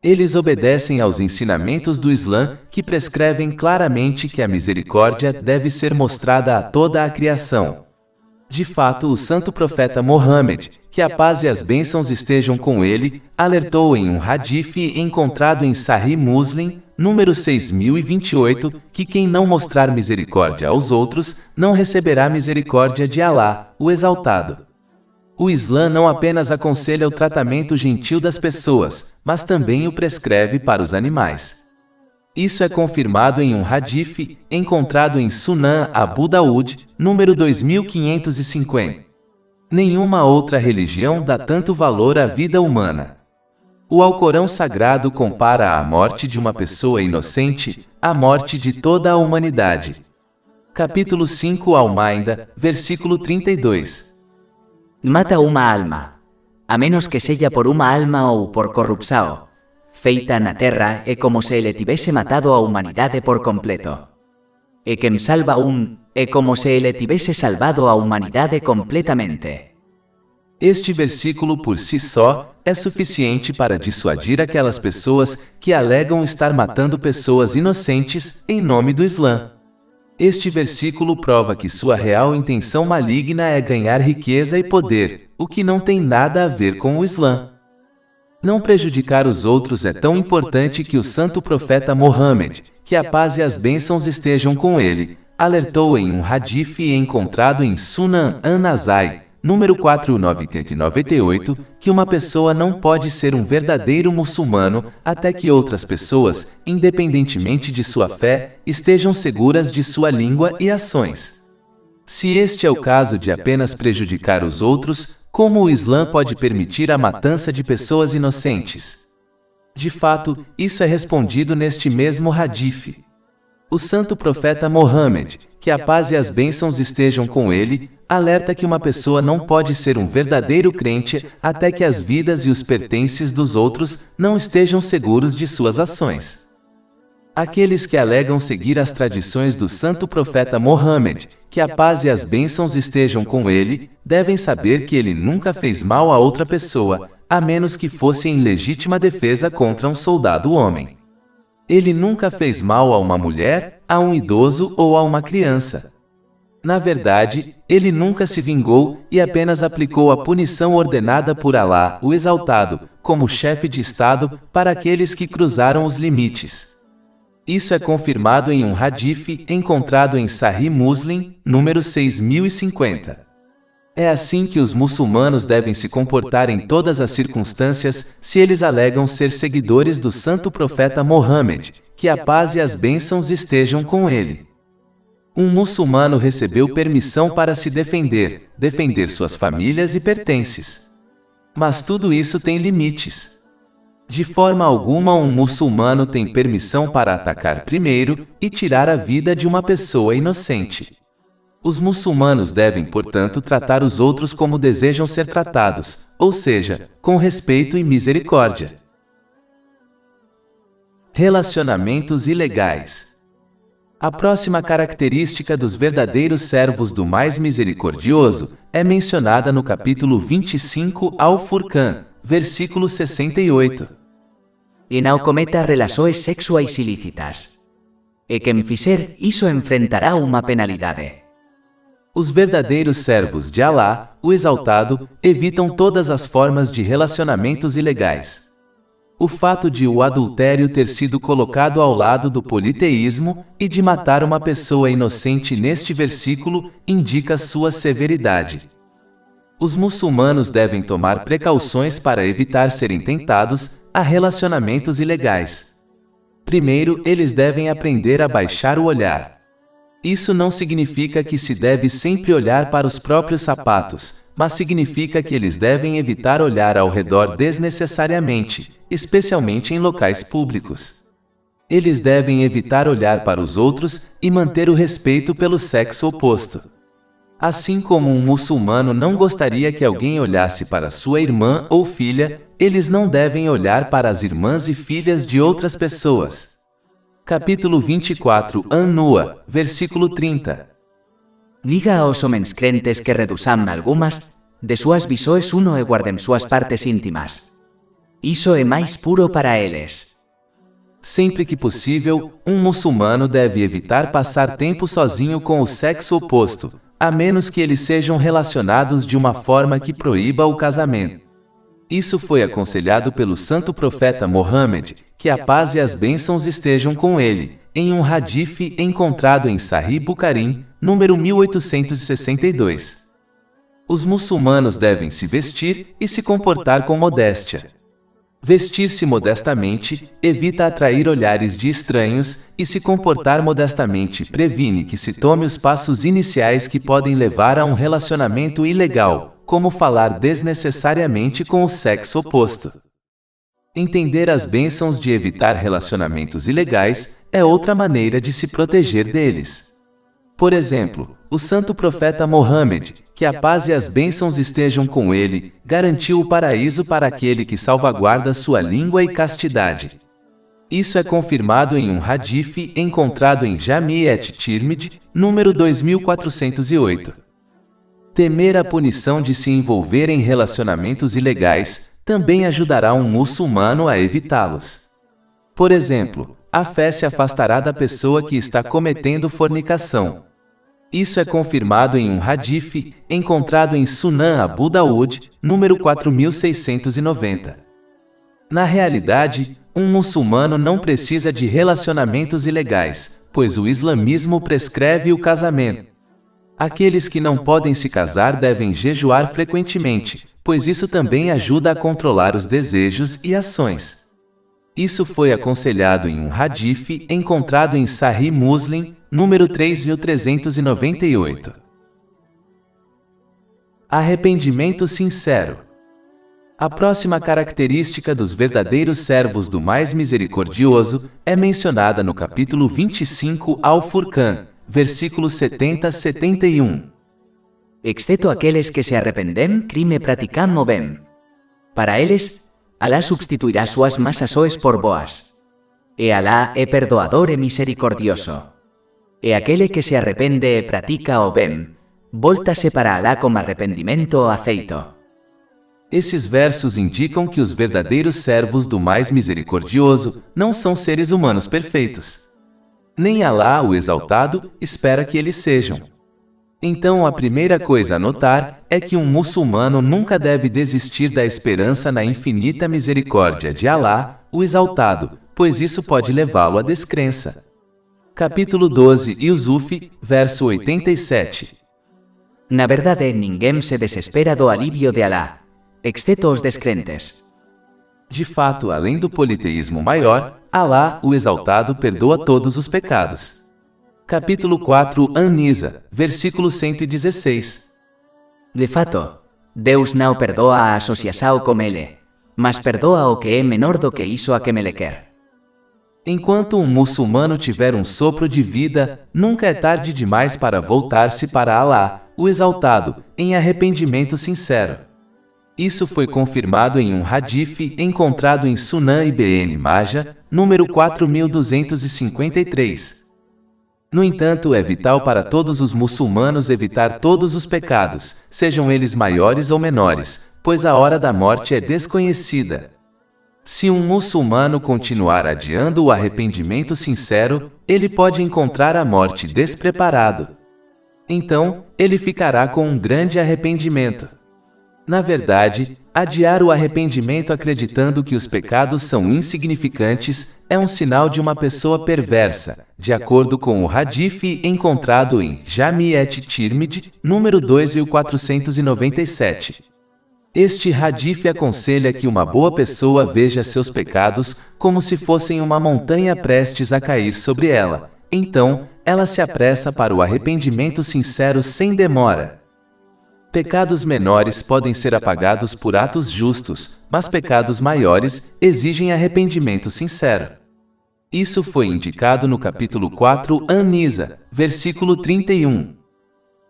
Eles obedecem aos ensinamentos do Islã, que prescrevem claramente que a misericórdia deve ser mostrada a toda a criação. De fato, o santo profeta Mohammed, que a paz e as bênçãos estejam com ele, alertou em um hadith encontrado em Sahih Muslim, número 6028, que quem não mostrar misericórdia aos outros, não receberá misericórdia de Alá, o Exaltado. O Islã não apenas aconselha o tratamento gentil das pessoas, mas também o prescreve para os animais. Isso é confirmado em um hadith encontrado em Sunan Abu Daud, número 2550. Nenhuma outra religião dá tanto valor à vida humana. O Alcorão Sagrado compara a morte de uma pessoa inocente à morte de toda a humanidade. Capítulo 5 Al-Maida, versículo 32. Mata uma alma, a menos que seja por uma alma ou por corrupção. Feita na terra é como se ele tivesse matado a humanidade por completo. E quem salva é como se ele tivesse salvado a humanidade completamente. Este versículo por si só é suficiente para dissuadir aquelas pessoas que alegam estar matando pessoas inocentes em nome do Islã. Este versículo prova que sua real intenção maligna é ganhar riqueza e poder, o que não tem nada a ver com o Islã. Não prejudicar os outros é tão importante que o santo profeta Mohammed, que a paz e as bênçãos estejam com ele, alertou em um hadith encontrado em Sunan An-Nasai, número 4998, que uma pessoa não pode ser um verdadeiro muçulmano até que outras pessoas, independentemente de sua fé, estejam seguras de sua língua e ações. Se este é o caso de apenas prejudicar os outros, como o Islã pode permitir a matança de pessoas inocentes? De fato, isso é respondido neste mesmo hadith. O santo profeta Mohammed, que a paz e as bênçãos estejam com ele, alerta que uma pessoa não pode ser um verdadeiro crente até que as vidas e os pertences dos outros não estejam seguros de suas ações. Aqueles que alegam seguir as tradições do santo profeta Mohammed, que a paz e as bênçãos estejam com ele, devem saber que ele nunca fez mal a outra pessoa, a menos que fosse em legítima defesa contra um soldado homem. Ele nunca fez mal a uma mulher, a um idoso ou a uma criança. Na verdade, ele nunca se vingou e apenas aplicou a punição ordenada por Alá, o Exaltado, como chefe de Estado, para aqueles que cruzaram os limites. Isso é confirmado em um hadith encontrado em Sahih Muslim, número 6050. É assim que os muçulmanos devem se comportar em todas as circunstâncias, se eles alegam ser seguidores do santo profeta Mohammed, que a paz e as bênçãos estejam com ele. Um muçulmano recebeu permissão para se defender suas famílias e pertences. Mas tudo isso tem limites. De forma alguma um muçulmano tem permissão para atacar primeiro e tirar a vida de uma pessoa inocente. Os muçulmanos devem, portanto, tratar os outros como desejam ser tratados, ou seja, com respeito e misericórdia. Relacionamentos ilegais. A próxima característica dos verdadeiros servos do mais misericordioso é mencionada no capítulo 25 Al-Furqan, versículo 68. E não cometa relações sexuais ilícitas. E quem fizer isso enfrentará uma penalidade. Os verdadeiros servos de Alá, o Exaltado, evitam todas as formas de relacionamentos ilegais. O fato de o adultério ter sido colocado ao lado do politeísmo e de matar uma pessoa inocente neste versículo indica sua severidade. Os muçulmanos devem tomar precauções para evitar serem tentados a relacionamentos ilegais. Primeiro, eles devem aprender a baixar o olhar. Isso não significa que se deve sempre olhar para os próprios sapatos, mas significa que eles devem evitar olhar ao redor desnecessariamente, especialmente em locais públicos. Eles devem evitar olhar para os outros e manter o respeito pelo sexo oposto. Assim como um muçulmano não gostaria que alguém olhasse para sua irmã ou filha, eles não devem olhar para as irmãs e filhas de outras pessoas. Capítulo 24 An-Nua, versículo 30. Diga aos homens crentes que reduzam algumas de suas visões uno e guardem suas partes íntimas. Isso é mais puro para eles. Sempre que possível, um muçulmano deve evitar passar tempo sozinho com o sexo oposto, a menos que eles sejam relacionados de uma forma que proíba o casamento. Isso foi aconselhado pelo santo profeta Mohammed, que a paz e as bênçãos estejam com ele, em um hadith encontrado em Sahih Bukhari, número 1862. Os muçulmanos devem se vestir e se comportar com modéstia. Vestir-se modestamente evita atrair olhares de estranhos e se comportar modestamente previne que se tome os passos iniciais que podem levar a um relacionamento ilegal, como falar desnecessariamente com o sexo oposto. Entender as bênçãos de evitar relacionamentos ilegais é outra maneira de se proteger deles. Por exemplo, o santo profeta Mohammed, que a paz e as bênçãos estejam com ele, garantiu o paraíso para aquele que salvaguarda sua língua e castidade. Isso é confirmado em um hadith encontrado em Jami' at-Tirmidhi, número 2408. Temer a punição de se envolver em relacionamentos ilegais também ajudará um muçulmano a evitá-los. Por exemplo, a fé se afastará da pessoa que está cometendo fornicação. Isso é confirmado em um hadith encontrado em Sunan Abu Daud, número 4690. Na realidade, um muçulmano não precisa de relacionamentos ilegais, pois o islamismo prescreve o casamento. Aqueles que não podem se casar devem jejuar frequentemente, pois isso também ajuda a controlar os desejos e ações. Isso foi aconselhado em um hadith encontrado em Sahih Muslim, número 3398. Arrependimento sincero. A próxima característica dos verdadeiros servos do mais misericordioso é mencionada no capítulo 25 Al-Furqan, versículos 70 a 71. Exceto aqueles que se arrependem, crime praticam o bem. Para eles, Alá substituirá suas más ações por boas. E Alá é perdoador e misericordioso. E aquele que se arrepende e pratica o bem, volta-se para Alá com arrependimento aceito. Esses versos indicam que os verdadeiros servos do mais misericordioso não são seres humanos perfeitos. Nem Alá, o Exaltado, espera que eles sejam. Então a primeira coisa a notar é que um muçulmano nunca deve desistir da esperança na infinita misericórdia de Alá, o Exaltado, pois isso pode levá-lo à descrença. Capítulo 12 Yusuf, verso 87. Na verdade, ninguém se desespera do alívio de Alá, exceto os descrentes. De fato, além do politeísmo maior, Alá, o Exaltado, perdoa todos os pecados. Capítulo 4 An-Nisa, versículo 116. De fato, Deus não perdoa a associação com ele, mas perdoa o que é menor do que isso a que me le quer. Enquanto um muçulmano tiver um sopro de vida, nunca é tarde demais para voltar-se para Alá, o Exaltado, em arrependimento sincero. Isso foi confirmado em um hadith encontrado em Sunan Ibn Majah, número 4253. No entanto, é vital para todos os muçulmanos evitar todos os pecados, sejam eles maiores ou menores, pois a hora da morte é desconhecida. Se um muçulmano continuar adiando o arrependimento sincero, ele pode encontrar a morte despreparado. Então, ele ficará com um grande arrependimento. Na verdade, adiar o arrependimento acreditando que os pecados são insignificantes é um sinal de uma pessoa perversa, de acordo com o hadith encontrado em Jami' at-Tirmidhi, número 2497. Este hadith aconselha que uma boa pessoa veja seus pecados como se fossem uma montanha prestes a cair sobre ela. Então, ela se apressa para o arrependimento sincero sem demora. Pecados menores podem ser apagados por atos justos, mas pecados maiores exigem arrependimento sincero. Isso foi indicado no capítulo 4 An-Nisa, versículo 31.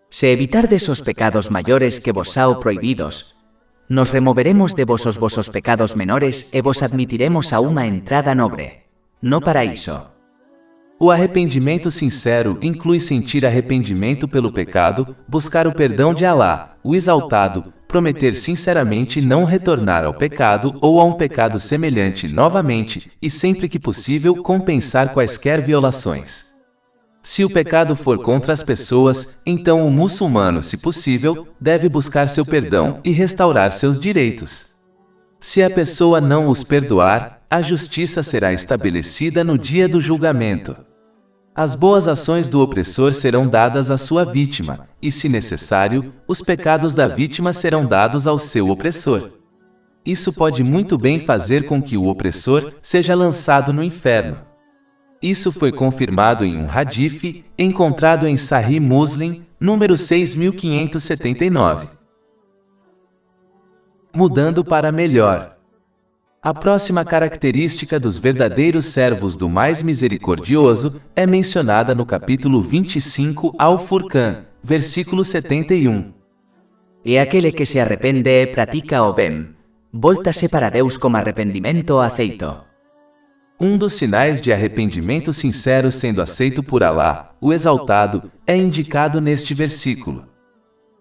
Se evitardes os pecados maiores que vos são proibidos, nos removeremos de vos os vosos pecados menores e vos admitiremos a uma entrada nobre, no paraíso. O arrependimento sincero inclui sentir arrependimento pelo pecado, buscar o perdão de Alá, o Exaltado, prometer sinceramente não retornar ao pecado ou a um pecado semelhante novamente, e sempre que possível compensar quaisquer violações. Se o pecado for contra as pessoas, então o muçulmano, se possível, deve buscar seu perdão e restaurar seus direitos. Se a pessoa não os perdoar, a justiça será estabelecida no dia do julgamento. As boas ações do opressor serão dadas à sua vítima, e, se necessário, os pecados da vítima serão dados ao seu opressor. Isso pode muito bem fazer com que o opressor seja lançado no inferno. Isso foi confirmado em um hadith, encontrado em Sahih Muslim, número 6579. Mudando para melhor. A próxima característica dos verdadeiros servos do mais misericordioso é mencionada no capítulo 25 Al-Furqan, versículo 71. E aquele que se arrepende e pratica o bem, volta-se para Deus com arrependimento aceito. Um dos sinais de arrependimento sincero sendo aceito por Alá, o Exaltado, é indicado neste versículo.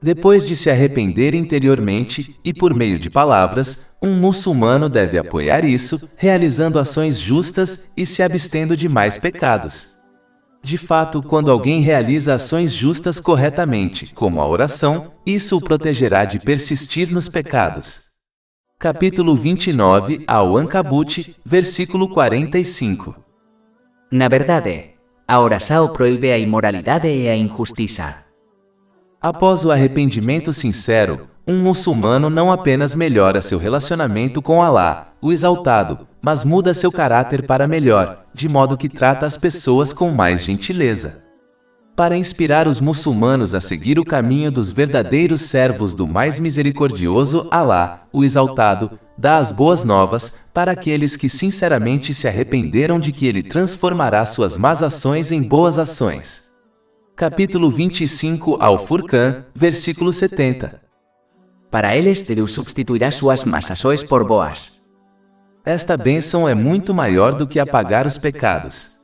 Depois de se arrepender interiormente e por meio de palavras, um muçulmano deve apoiar isso, realizando ações justas e se abstendo de mais pecados. De fato, quando alguém realiza ações justas corretamente, como a oração, isso o protegerá de persistir nos pecados. Capítulo 29, Al-Ankabut, versículo 45. Na verdade, a oração proíbe a imoralidade e a injustiça. Após o arrependimento sincero, um muçulmano não apenas melhora seu relacionamento com Alá, o Exaltado, mas muda seu caráter para melhor, de modo que trata as pessoas com mais gentileza. Para inspirar os muçulmanos a seguir o caminho dos verdadeiros servos do mais misericordioso Alá, o Exaltado, dá as boas novas para aqueles que sinceramente se arrependeram de que ele transformará suas más ações em boas ações. Capítulo 25 Al-Furqan, versículo 70. Para eles, Deus substituirá suas más ações por boas. Esta bênção é muito maior do que apagar os pecados.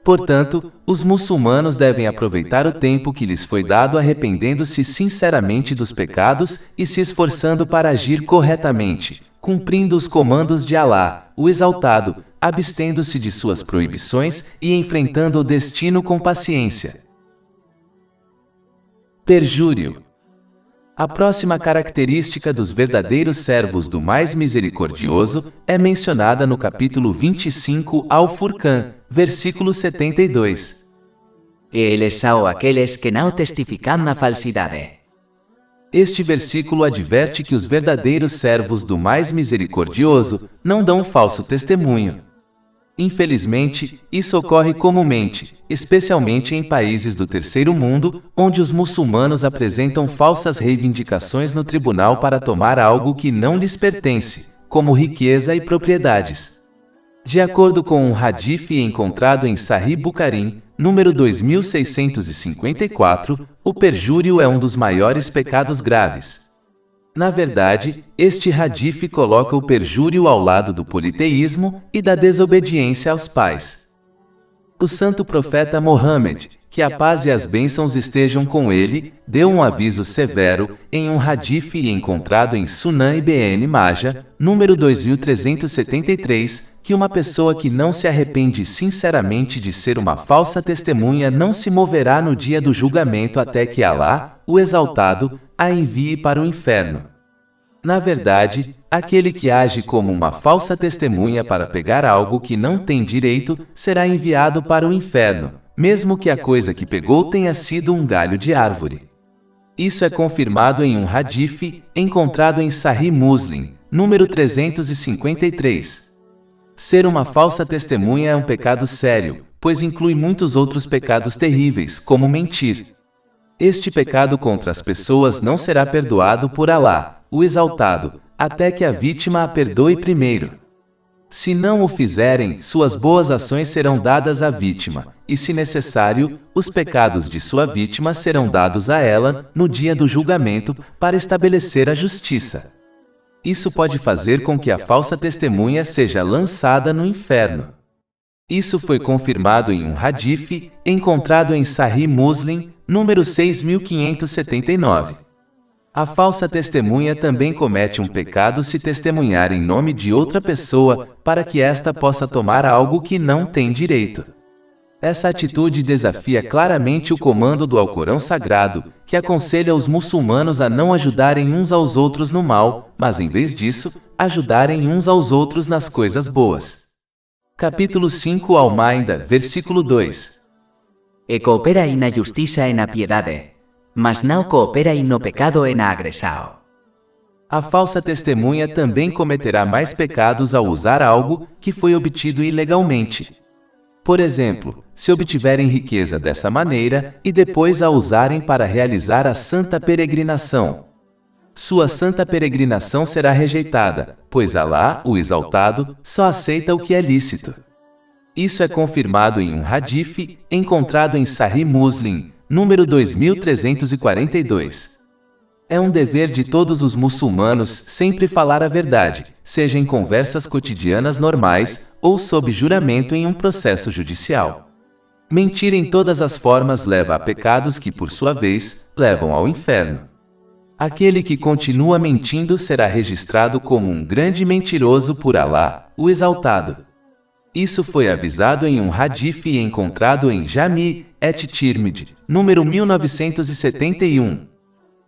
Portanto, os muçulmanos devem aproveitar o tempo que lhes foi dado arrependendo-se sinceramente dos pecados e se esforçando para agir corretamente, cumprindo os comandos de Alá, o Exaltado, abstendo-se de suas proibições e enfrentando o destino com paciência. Perjúrio. A próxima característica dos verdadeiros servos do mais misericordioso é mencionada no capítulo 25 Al-Furqan, versículo 72. E eles são aqueles que não testificam a falsidade. Este versículo adverte que os verdadeiros servos do mais misericordioso não dão falso testemunho. Infelizmente, isso ocorre comumente, especialmente em países do terceiro mundo, onde os muçulmanos apresentam falsas reivindicações no tribunal para tomar algo que não lhes pertence, como riqueza e propriedades. De acordo com um hadith encontrado em Sahih Bukhari, número 2654, o perjúrio é um dos maiores pecados graves. Na verdade, este hadith coloca o perjúrio ao lado do politeísmo e da desobediência aos pais. O santo profeta Mohammed, que a paz e as bênçãos estejam com ele, deu um aviso severo em um hadith encontrado em Sunan Ibn Majah, número 2373, que uma pessoa que não se arrepende sinceramente de ser uma falsa testemunha não se moverá no dia do julgamento até que Alá, o Exaltado, a envie para o inferno. Na verdade, aquele que age como uma falsa testemunha para pegar algo que não tem direito, será enviado para o inferno, mesmo que a coisa que pegou tenha sido um galho de árvore. Isso é confirmado em um hadith encontrado em Sahih Muslim, número 353. Ser uma falsa testemunha é um pecado sério, pois inclui muitos outros pecados terríveis, como mentir. Este pecado contra as pessoas não será perdoado por Alá, o Exaltado, até que a vítima a perdoe primeiro. Se não o fizerem, suas boas ações serão dadas à vítima, e se necessário, os pecados de sua vítima serão dados a ela, no dia do julgamento, para estabelecer a justiça. Isso pode fazer com que a falsa testemunha seja lançada no inferno. Isso foi confirmado em um hadith encontrado em Sahih Muslim, número 6579. A falsa testemunha também comete um pecado se testemunhar em nome de outra pessoa, para que esta possa tomar algo que não tem direito. Essa atitude desafia claramente o comando do Alcorão Sagrado, que aconselha os muçulmanos a não ajudarem uns aos outros no mal, mas em vez disso, ajudarem uns aos outros nas coisas boas. Capítulo 5 Al-Maida, versículo 2. E coopera na justiça e na piedade, mas não coopera no pecado e na agressão. A falsa testemunha também cometerá mais pecados ao usar algo que foi obtido ilegalmente. Por exemplo, se obtiverem riqueza dessa maneira e depois a usarem para realizar a santa peregrinação. Sua santa peregrinação será rejeitada, pois Alá, o Exaltado, só aceita o que é lícito. Isso é confirmado em um hadith encontrado em Sahih Muslim, número 2342. É um dever de todos os muçulmanos sempre falar a verdade, seja em conversas cotidianas normais ou sob juramento em um processo judicial. Mentir em todas as formas leva a pecados que, por sua vez, levam ao inferno. Aquele que continua mentindo será registrado como um grande mentiroso por Alá, o Exaltado. Isso foi avisado em um hadith encontrado em Jami' et-Tirmidhi, número 1971.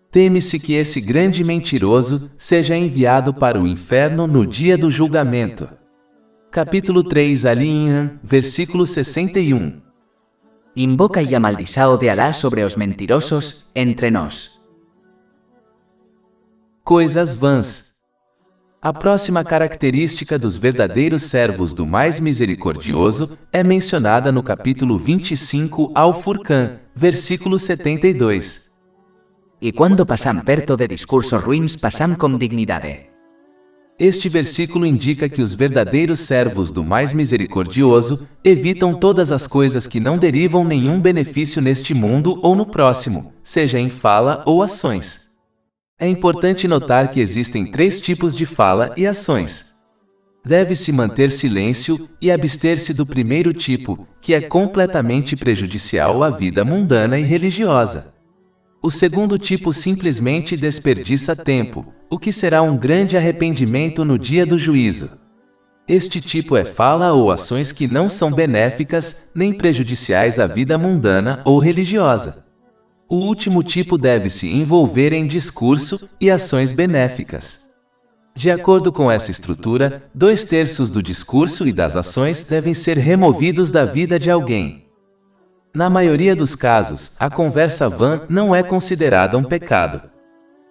Teme-se que esse grande mentiroso seja enviado para o inferno no dia do julgamento. Capítulo 3 Ali-Imran, versículo 61. Invoca a maldição de Alá sobre os mentirosos entre nós. Coisas vãs. A próxima característica dos verdadeiros servos do mais misericordioso é mencionada no capítulo 25 Al-Furqan, versículo 72. E quando passam perto de discursos ruins, passam com dignidade. Este versículo indica que os verdadeiros servos do mais misericordioso evitam todas as coisas que não derivam nenhum benefício neste mundo ou no próximo, seja em fala ou ações. É importante notar que existem 3 tipos de fala e ações. Deve-se manter silêncio e abster-se do primeiro tipo, que é completamente prejudicial à vida mundana e religiosa. O segundo tipo simplesmente desperdiça tempo, o que será um grande arrependimento no dia do juízo. Este tipo é fala ou ações que não são benéficas nem prejudiciais à vida mundana ou religiosa. O último tipo deve se envolver em discurso e ações benéficas. De acordo com essa estrutura, 2/3 do discurso e das ações devem ser removidos da vida de alguém. Na maioria dos casos, a conversa vã não é considerada um pecado,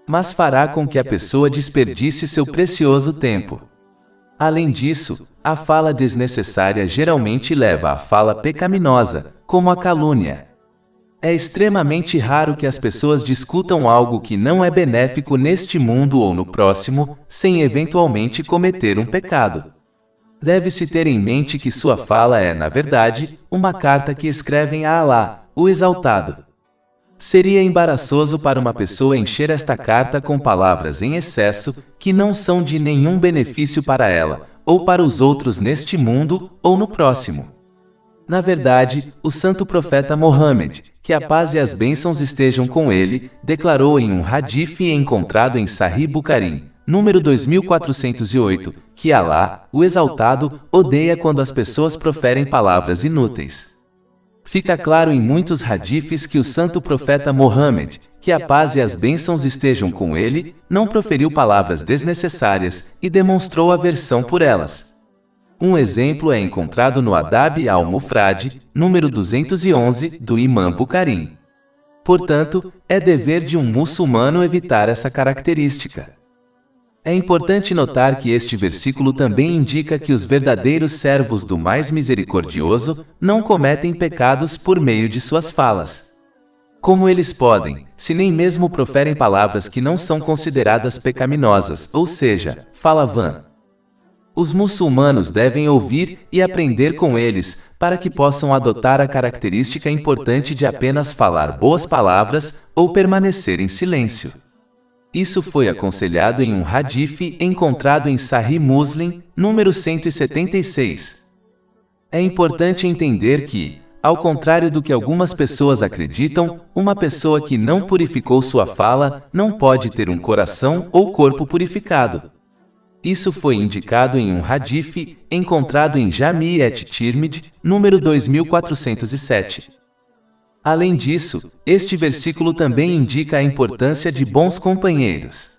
mas fará com que a pessoa desperdice seu precioso tempo. Além disso, a fala desnecessária geralmente leva à fala pecaminosa, como a calúnia. É extremamente raro que as pessoas discutam algo que não é benéfico neste mundo ou no próximo, sem eventualmente cometer um pecado. Deve-se ter em mente que sua fala é, na verdade, uma carta que escrevem a Alá, o Exaltado. Seria embaraçoso para uma pessoa encher esta carta com palavras em excesso que não são de nenhum benefício para ela, ou para os outros neste mundo ou no próximo. Na verdade, o santo profeta Mohammed, que a paz e as bênçãos estejam com ele, declarou em um hadith encontrado em Sahih Bukhari, número 2408, que Alá, o Exaltado, odeia quando as pessoas proferem palavras inúteis. Fica claro em muitos hadiths que o santo profeta Mohammed, que a paz e as bênçãos estejam com ele, não proferiu palavras desnecessárias e demonstrou aversão por elas. Um exemplo é encontrado no Adab al-Mufrad, número 211, do Imam Bukhari. Portanto, é dever de um muçulmano evitar essa característica. É importante notar que este versículo também indica que os verdadeiros servos do mais misericordioso não cometem pecados por meio de suas falas. Como eles podem, se nem mesmo proferem palavras que não são consideradas pecaminosas, ou seja, fala vã? Os muçulmanos devem ouvir e aprender com eles, para que possam adotar a característica importante de apenas falar boas palavras ou permanecer em silêncio. Isso foi aconselhado em um hadith encontrado em Sahih Muslim, número 176. É importante entender que, ao contrário do que algumas pessoas acreditam, uma pessoa que não purificou sua fala não pode ter um coração ou corpo purificado. Isso foi indicado em um hadith encontrado em Jami' et-Tirmidhi, número 2407. Além disso, este versículo também indica a importância de bons companheiros.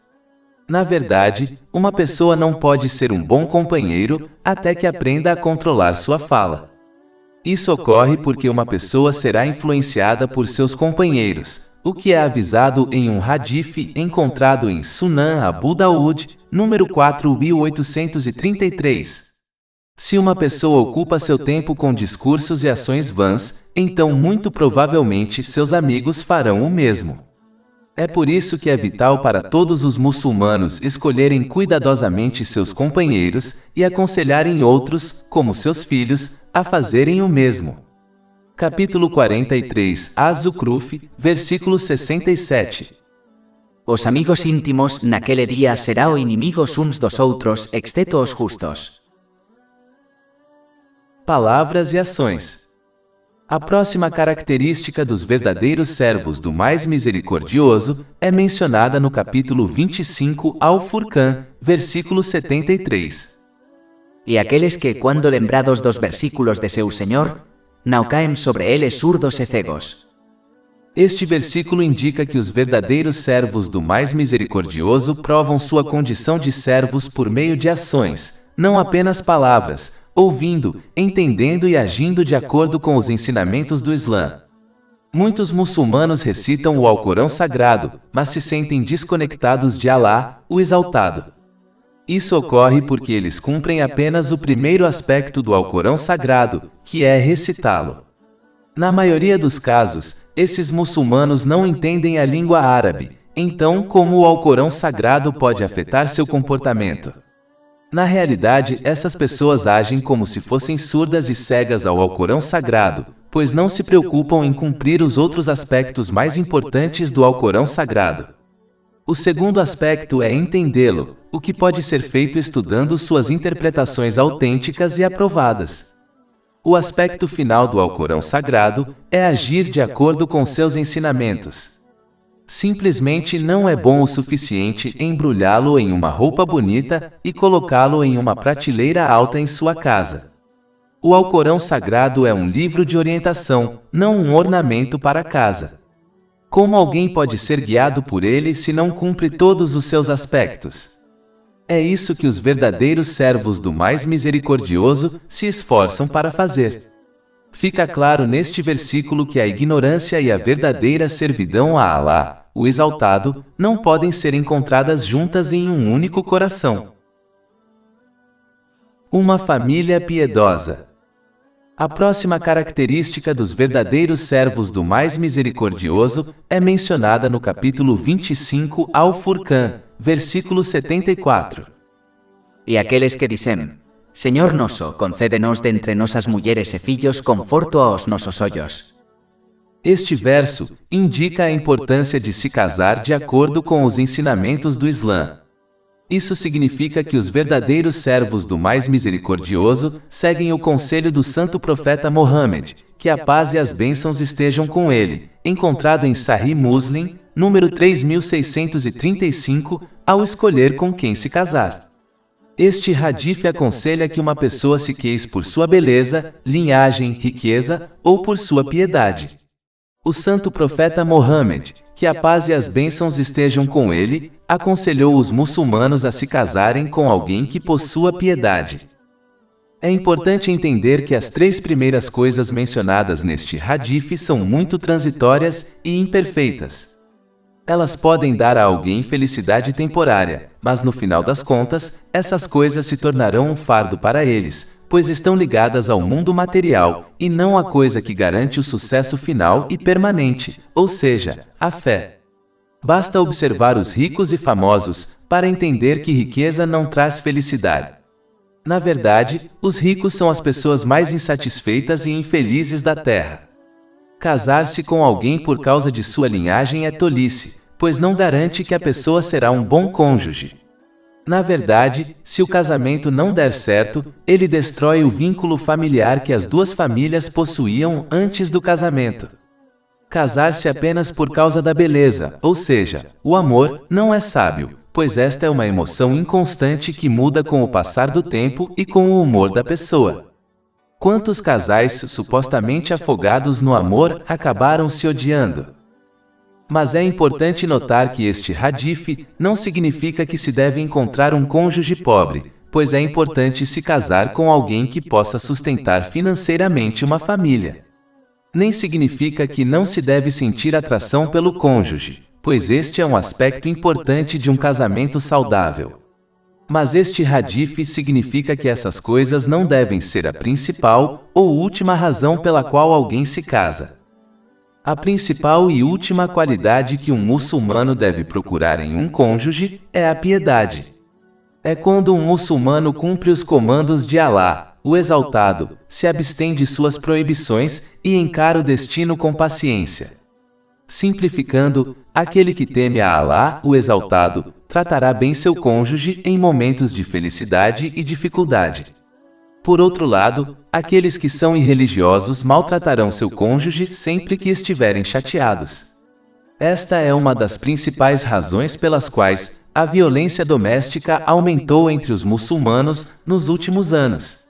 Na verdade, uma pessoa não pode ser um bom companheiro até que aprenda a controlar sua fala. Isso ocorre porque uma pessoa será influenciada por seus companheiros, o que é avisado em um hadith encontrado em Sunan Abu Daud, número 4833. Se uma pessoa ocupa seu tempo com discursos e ações vãs, então muito provavelmente seus amigos farão o mesmo. É por isso que é vital para todos os muçulmanos escolherem cuidadosamente seus companheiros e aconselharem outros, como seus filhos, a fazerem o mesmo. Capítulo 43, Az-Zukhruf, versículo 67. Os amigos íntimos naquele dia serão inimigos uns dos outros, exceto os justos. Palavras e ações. A próxima característica dos verdadeiros servos do mais misericordioso é mencionada no capítulo 25 Al-Furqan, versículo 73. E aqueles que, quando lembrados dos versículos de seu Senhor, não caem sobre eles surdos e cegos. Este versículo indica que os verdadeiros servos do mais misericordioso provam sua condição de servos por meio de ações, não apenas palavras, ouvindo, entendendo e agindo de acordo com os ensinamentos do Islã. Muitos muçulmanos recitam o Alcorão Sagrado, mas se sentem desconectados de Alá, o Exaltado. Isso ocorre porque eles cumprem apenas o primeiro aspecto do Alcorão Sagrado, que é recitá-lo. Na maioria dos casos, esses muçulmanos não entendem a língua árabe, então como o Alcorão Sagrado pode afetar seu comportamento? Na realidade, essas pessoas agem como se fossem surdas e cegas ao Alcorão Sagrado, pois não se preocupam em cumprir os outros aspectos mais importantes do Alcorão Sagrado. O segundo aspecto é entendê-lo, o que pode ser feito estudando suas interpretações autênticas e aprovadas. O aspecto final do Alcorão Sagrado é agir de acordo com seus ensinamentos. Simplesmente não é bom o suficiente embrulhá-lo em uma roupa bonita e colocá-lo em uma prateleira alta em sua casa. O Alcorão Sagrado é um livro de orientação, não um ornamento para a casa. Como alguém pode ser guiado por ele se não cumpre todos os seus aspectos? É isso que os verdadeiros servos do mais misericordioso se esforçam para fazer. Fica claro neste versículo que a ignorância e a verdadeira servidão a Alá, o Exaltado, não podem ser encontradas juntas em um único coração. Uma família piedosa. A próxima característica dos verdadeiros servos do mais misericordioso é mencionada no capítulo 25 Al-Furqan, versículo 74. E aqueles que dizem: Señor noso, concédenos de entre nossas mulheres e filhos conforto aos nossos olhos. Este verso indica a importância de se casar de acordo com os ensinamentos do Islã. Isso significa que os verdadeiros servos do mais misericordioso seguem o conselho do santo profeta Mohammed, que a paz e as bênçãos estejam com ele, encontrado em Sahih Muslim, número 3635, ao escolher com quem se casar. Este hadith aconselha que uma pessoa se queise por sua beleza, linhagem, riqueza, ou por sua piedade. O santo profeta Mohammed, que a paz e as bênçãos estejam com ele, aconselhou os muçulmanos a se casarem com alguém que possua piedade. É importante entender que as três primeiras coisas mencionadas neste hadith são muito transitórias e imperfeitas. Elas podem dar a alguém felicidade temporária, mas no final das contas, essas coisas se tornarão um fardo para eles, pois estão ligadas ao mundo material, e não à coisa que garante o sucesso final e permanente, ou seja, a fé. Basta observar os ricos e famosos para entender que riqueza não traz felicidade. Na verdade, os ricos são as pessoas mais insatisfeitas e infelizes da Terra. Casar-se com alguém por causa de sua linhagem é tolice, pois não garante que a pessoa será um bom cônjuge. Na verdade, se o casamento não der certo, ele destrói o vínculo familiar que as duas famílias possuíam antes do casamento. Casar-se apenas por causa da beleza, ou seja, o amor, não é sábio, pois esta é uma emoção inconstante que muda com o passar do tempo e com o humor da pessoa. Quantos casais supostamente afogados no amor acabaram se odiando? Mas é importante notar que este hadith não significa que se deve encontrar um cônjuge pobre, pois é importante se casar com alguém que possa sustentar financeiramente uma família. Nem significa que não se deve sentir atração pelo cônjuge, pois este é um aspecto importante de um casamento saudável. Mas este hadith significa que essas coisas não devem ser a principal ou última razão pela qual alguém se casa. A principal e última qualidade que um muçulmano deve procurar em um cônjuge é a piedade. É quando um muçulmano cumpre os comandos de Alá, o Exaltado, se abstém de suas proibições e encara o destino com paciência. Simplificando, aquele que teme a Alá, o Exaltado, tratará bem seu cônjuge em momentos de felicidade e dificuldade. Por outro lado, aqueles que são irreligiosos maltratarão seu cônjuge sempre que estiverem chateados. Esta é uma das principais razões pelas quais a violência doméstica aumentou entre os muçulmanos nos últimos anos.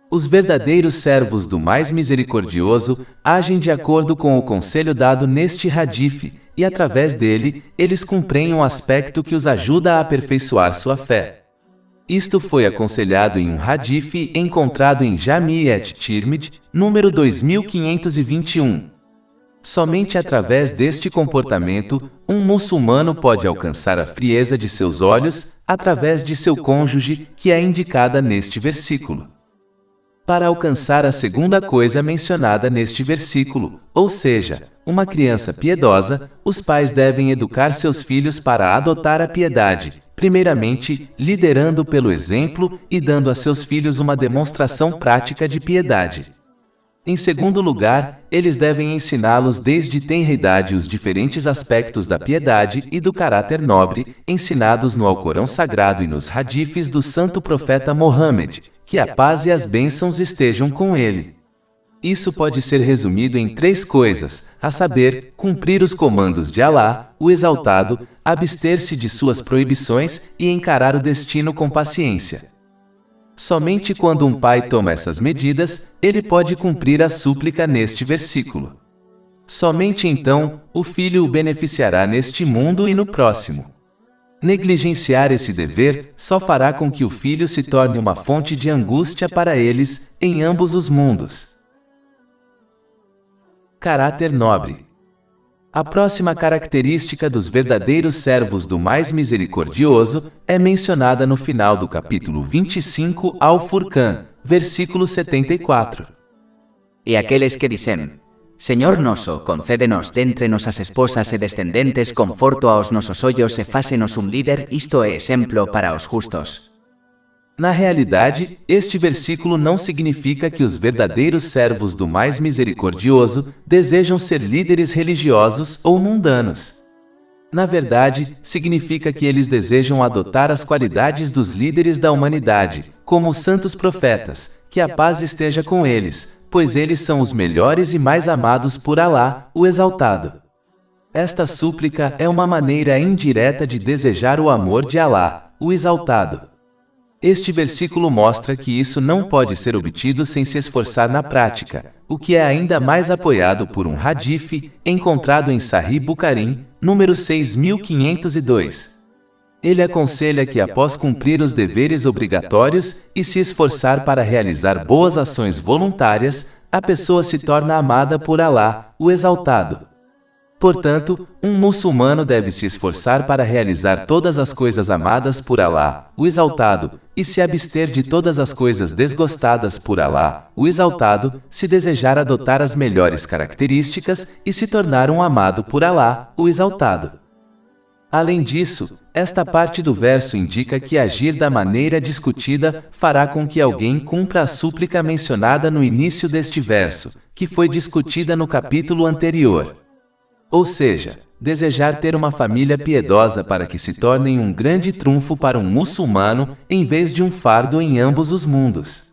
Os verdadeiros servos do mais misericordioso agem de acordo com o conselho dado neste hadith, e através dele, eles cumprem um aspecto que os ajuda a aperfeiçoar sua fé. Isto foi aconselhado em um hadith encontrado em Jami' at-Tirmidhi, número 2521. Somente através deste comportamento, um muçulmano pode alcançar a frieza de seus olhos, através de seu cônjuge, que é indicada neste versículo. Para alcançar a segunda coisa mencionada neste versículo, ou seja, uma criança piedosa, os pais devem educar seus filhos para adotar a piedade, primeiramente, liderando pelo exemplo e dando a seus filhos uma demonstração prática de piedade. Em segundo lugar, eles devem ensiná-los desde tenra idade os diferentes aspectos da piedade e do caráter nobre, ensinados no Alcorão Sagrado e nos hadiths do Santo Profeta Mohammed, que a paz e as bênçãos estejam com ele. Isso pode ser resumido em 3 coisas, a saber, cumprir os comandos de Alá, o Exaltado, abster-se de suas proibições e encarar o destino com paciência. Somente quando um pai toma essas medidas, ele pode cumprir a súplica neste versículo. Somente então, o filho o beneficiará neste mundo e no próximo. Negligenciar esse dever só fará com que o filho se torne uma fonte de angústia para eles, em ambos os mundos. Caráter nobre. A próxima característica dos verdadeiros servos do mais misericordioso é mencionada no final do capítulo 25 ao Furqan, versículo 74. E aqueles que dicen: Señor noso, concédenos dentre nosas esposas e descendentes conforto aos nosos ollos e fácenos un líder, isto é exemplo para os justos. Na realidade, este versículo não significa que os verdadeiros servos do mais misericordioso desejam ser líderes religiosos ou mundanos. Na verdade, significa que eles desejam adotar as qualidades dos líderes da humanidade, como os santos profetas, que a paz esteja com eles, pois eles são os melhores e mais amados por Alá, o Exaltado. Esta súplica é uma maneira indireta de desejar o amor de Alá, o Exaltado. Este versículo mostra que isso não pode ser obtido sem se esforçar na prática, o que é ainda mais apoiado por um hadith encontrado em Sahih Bukhari, número 6502. Ele aconselha que após cumprir os deveres obrigatórios e se esforçar para realizar boas ações voluntárias, a pessoa se torna amada por Alá, o Exaltado. Portanto, um muçulmano deve se esforçar para realizar todas as coisas amadas por Alá, o Exaltado, e se abster de todas as coisas desgostadas por Alá, o Exaltado, se desejar adotar as melhores características e se tornar um amado por Alá, o Exaltado. Além disso, esta parte do verso indica que agir da maneira discutida fará com que alguém cumpra a súplica mencionada no início deste verso, que foi discutida no capítulo anterior. Ou seja, desejar ter uma família piedosa para que se tornem um grande trunfo para um muçulmano, em vez de um fardo em ambos os mundos.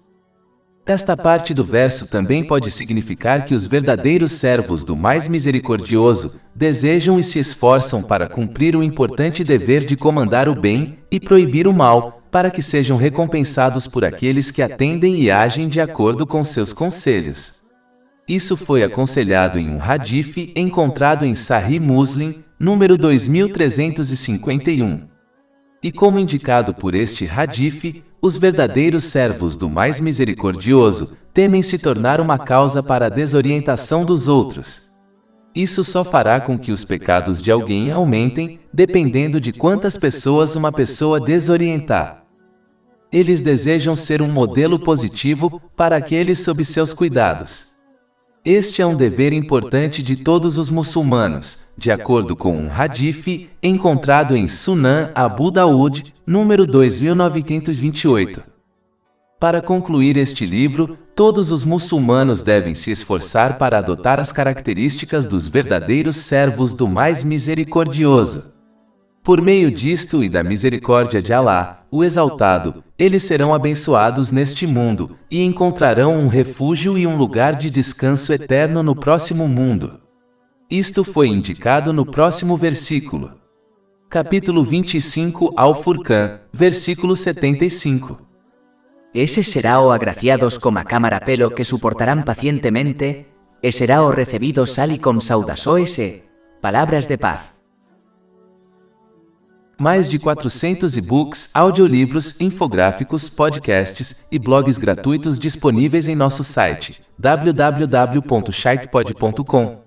Esta parte do verso também pode significar que os verdadeiros servos do mais misericordioso desejam e se esforçam para cumprir o importante dever de comandar o bem e proibir o mal, para que sejam recompensados por aqueles que atendem e agem de acordo com seus conselhos. Isso foi aconselhado em um hadith encontrado em Sahih Muslim, número 2351. E como indicado por este hadith, os verdadeiros servos do mais misericordioso temem se tornar uma causa para a desorientação dos outros. Isso só fará com que os pecados de alguém aumentem, dependendo de quantas pessoas uma pessoa desorientar. Eles desejam ser um modelo positivo para aqueles sob seus cuidados. Este é um dever importante de todos os muçulmanos, de acordo com um hadith encontrado em Sunan Abu Daud, número 2928. Para concluir este livro, todos os muçulmanos devem se esforçar para adotar as características dos verdadeiros servos do mais misericordioso. Por meio disto e da misericórdia de Alá, o Exaltado, eles serão abençoados neste mundo, e encontrarão um refúgio e um lugar de descanso eterno no próximo mundo. Isto foi indicado no próximo versículo. Capítulo 25 Al-Furqan, versículo 75. Ese será o agraciados como a cámara pelo que suportarán pacientemente, e será o recebido sal y con saudações, palavras de paz. Mais de 400 e-books, audiolivros, infográficos, podcasts e blogs gratuitos disponíveis em nosso site www.sharkpod.com.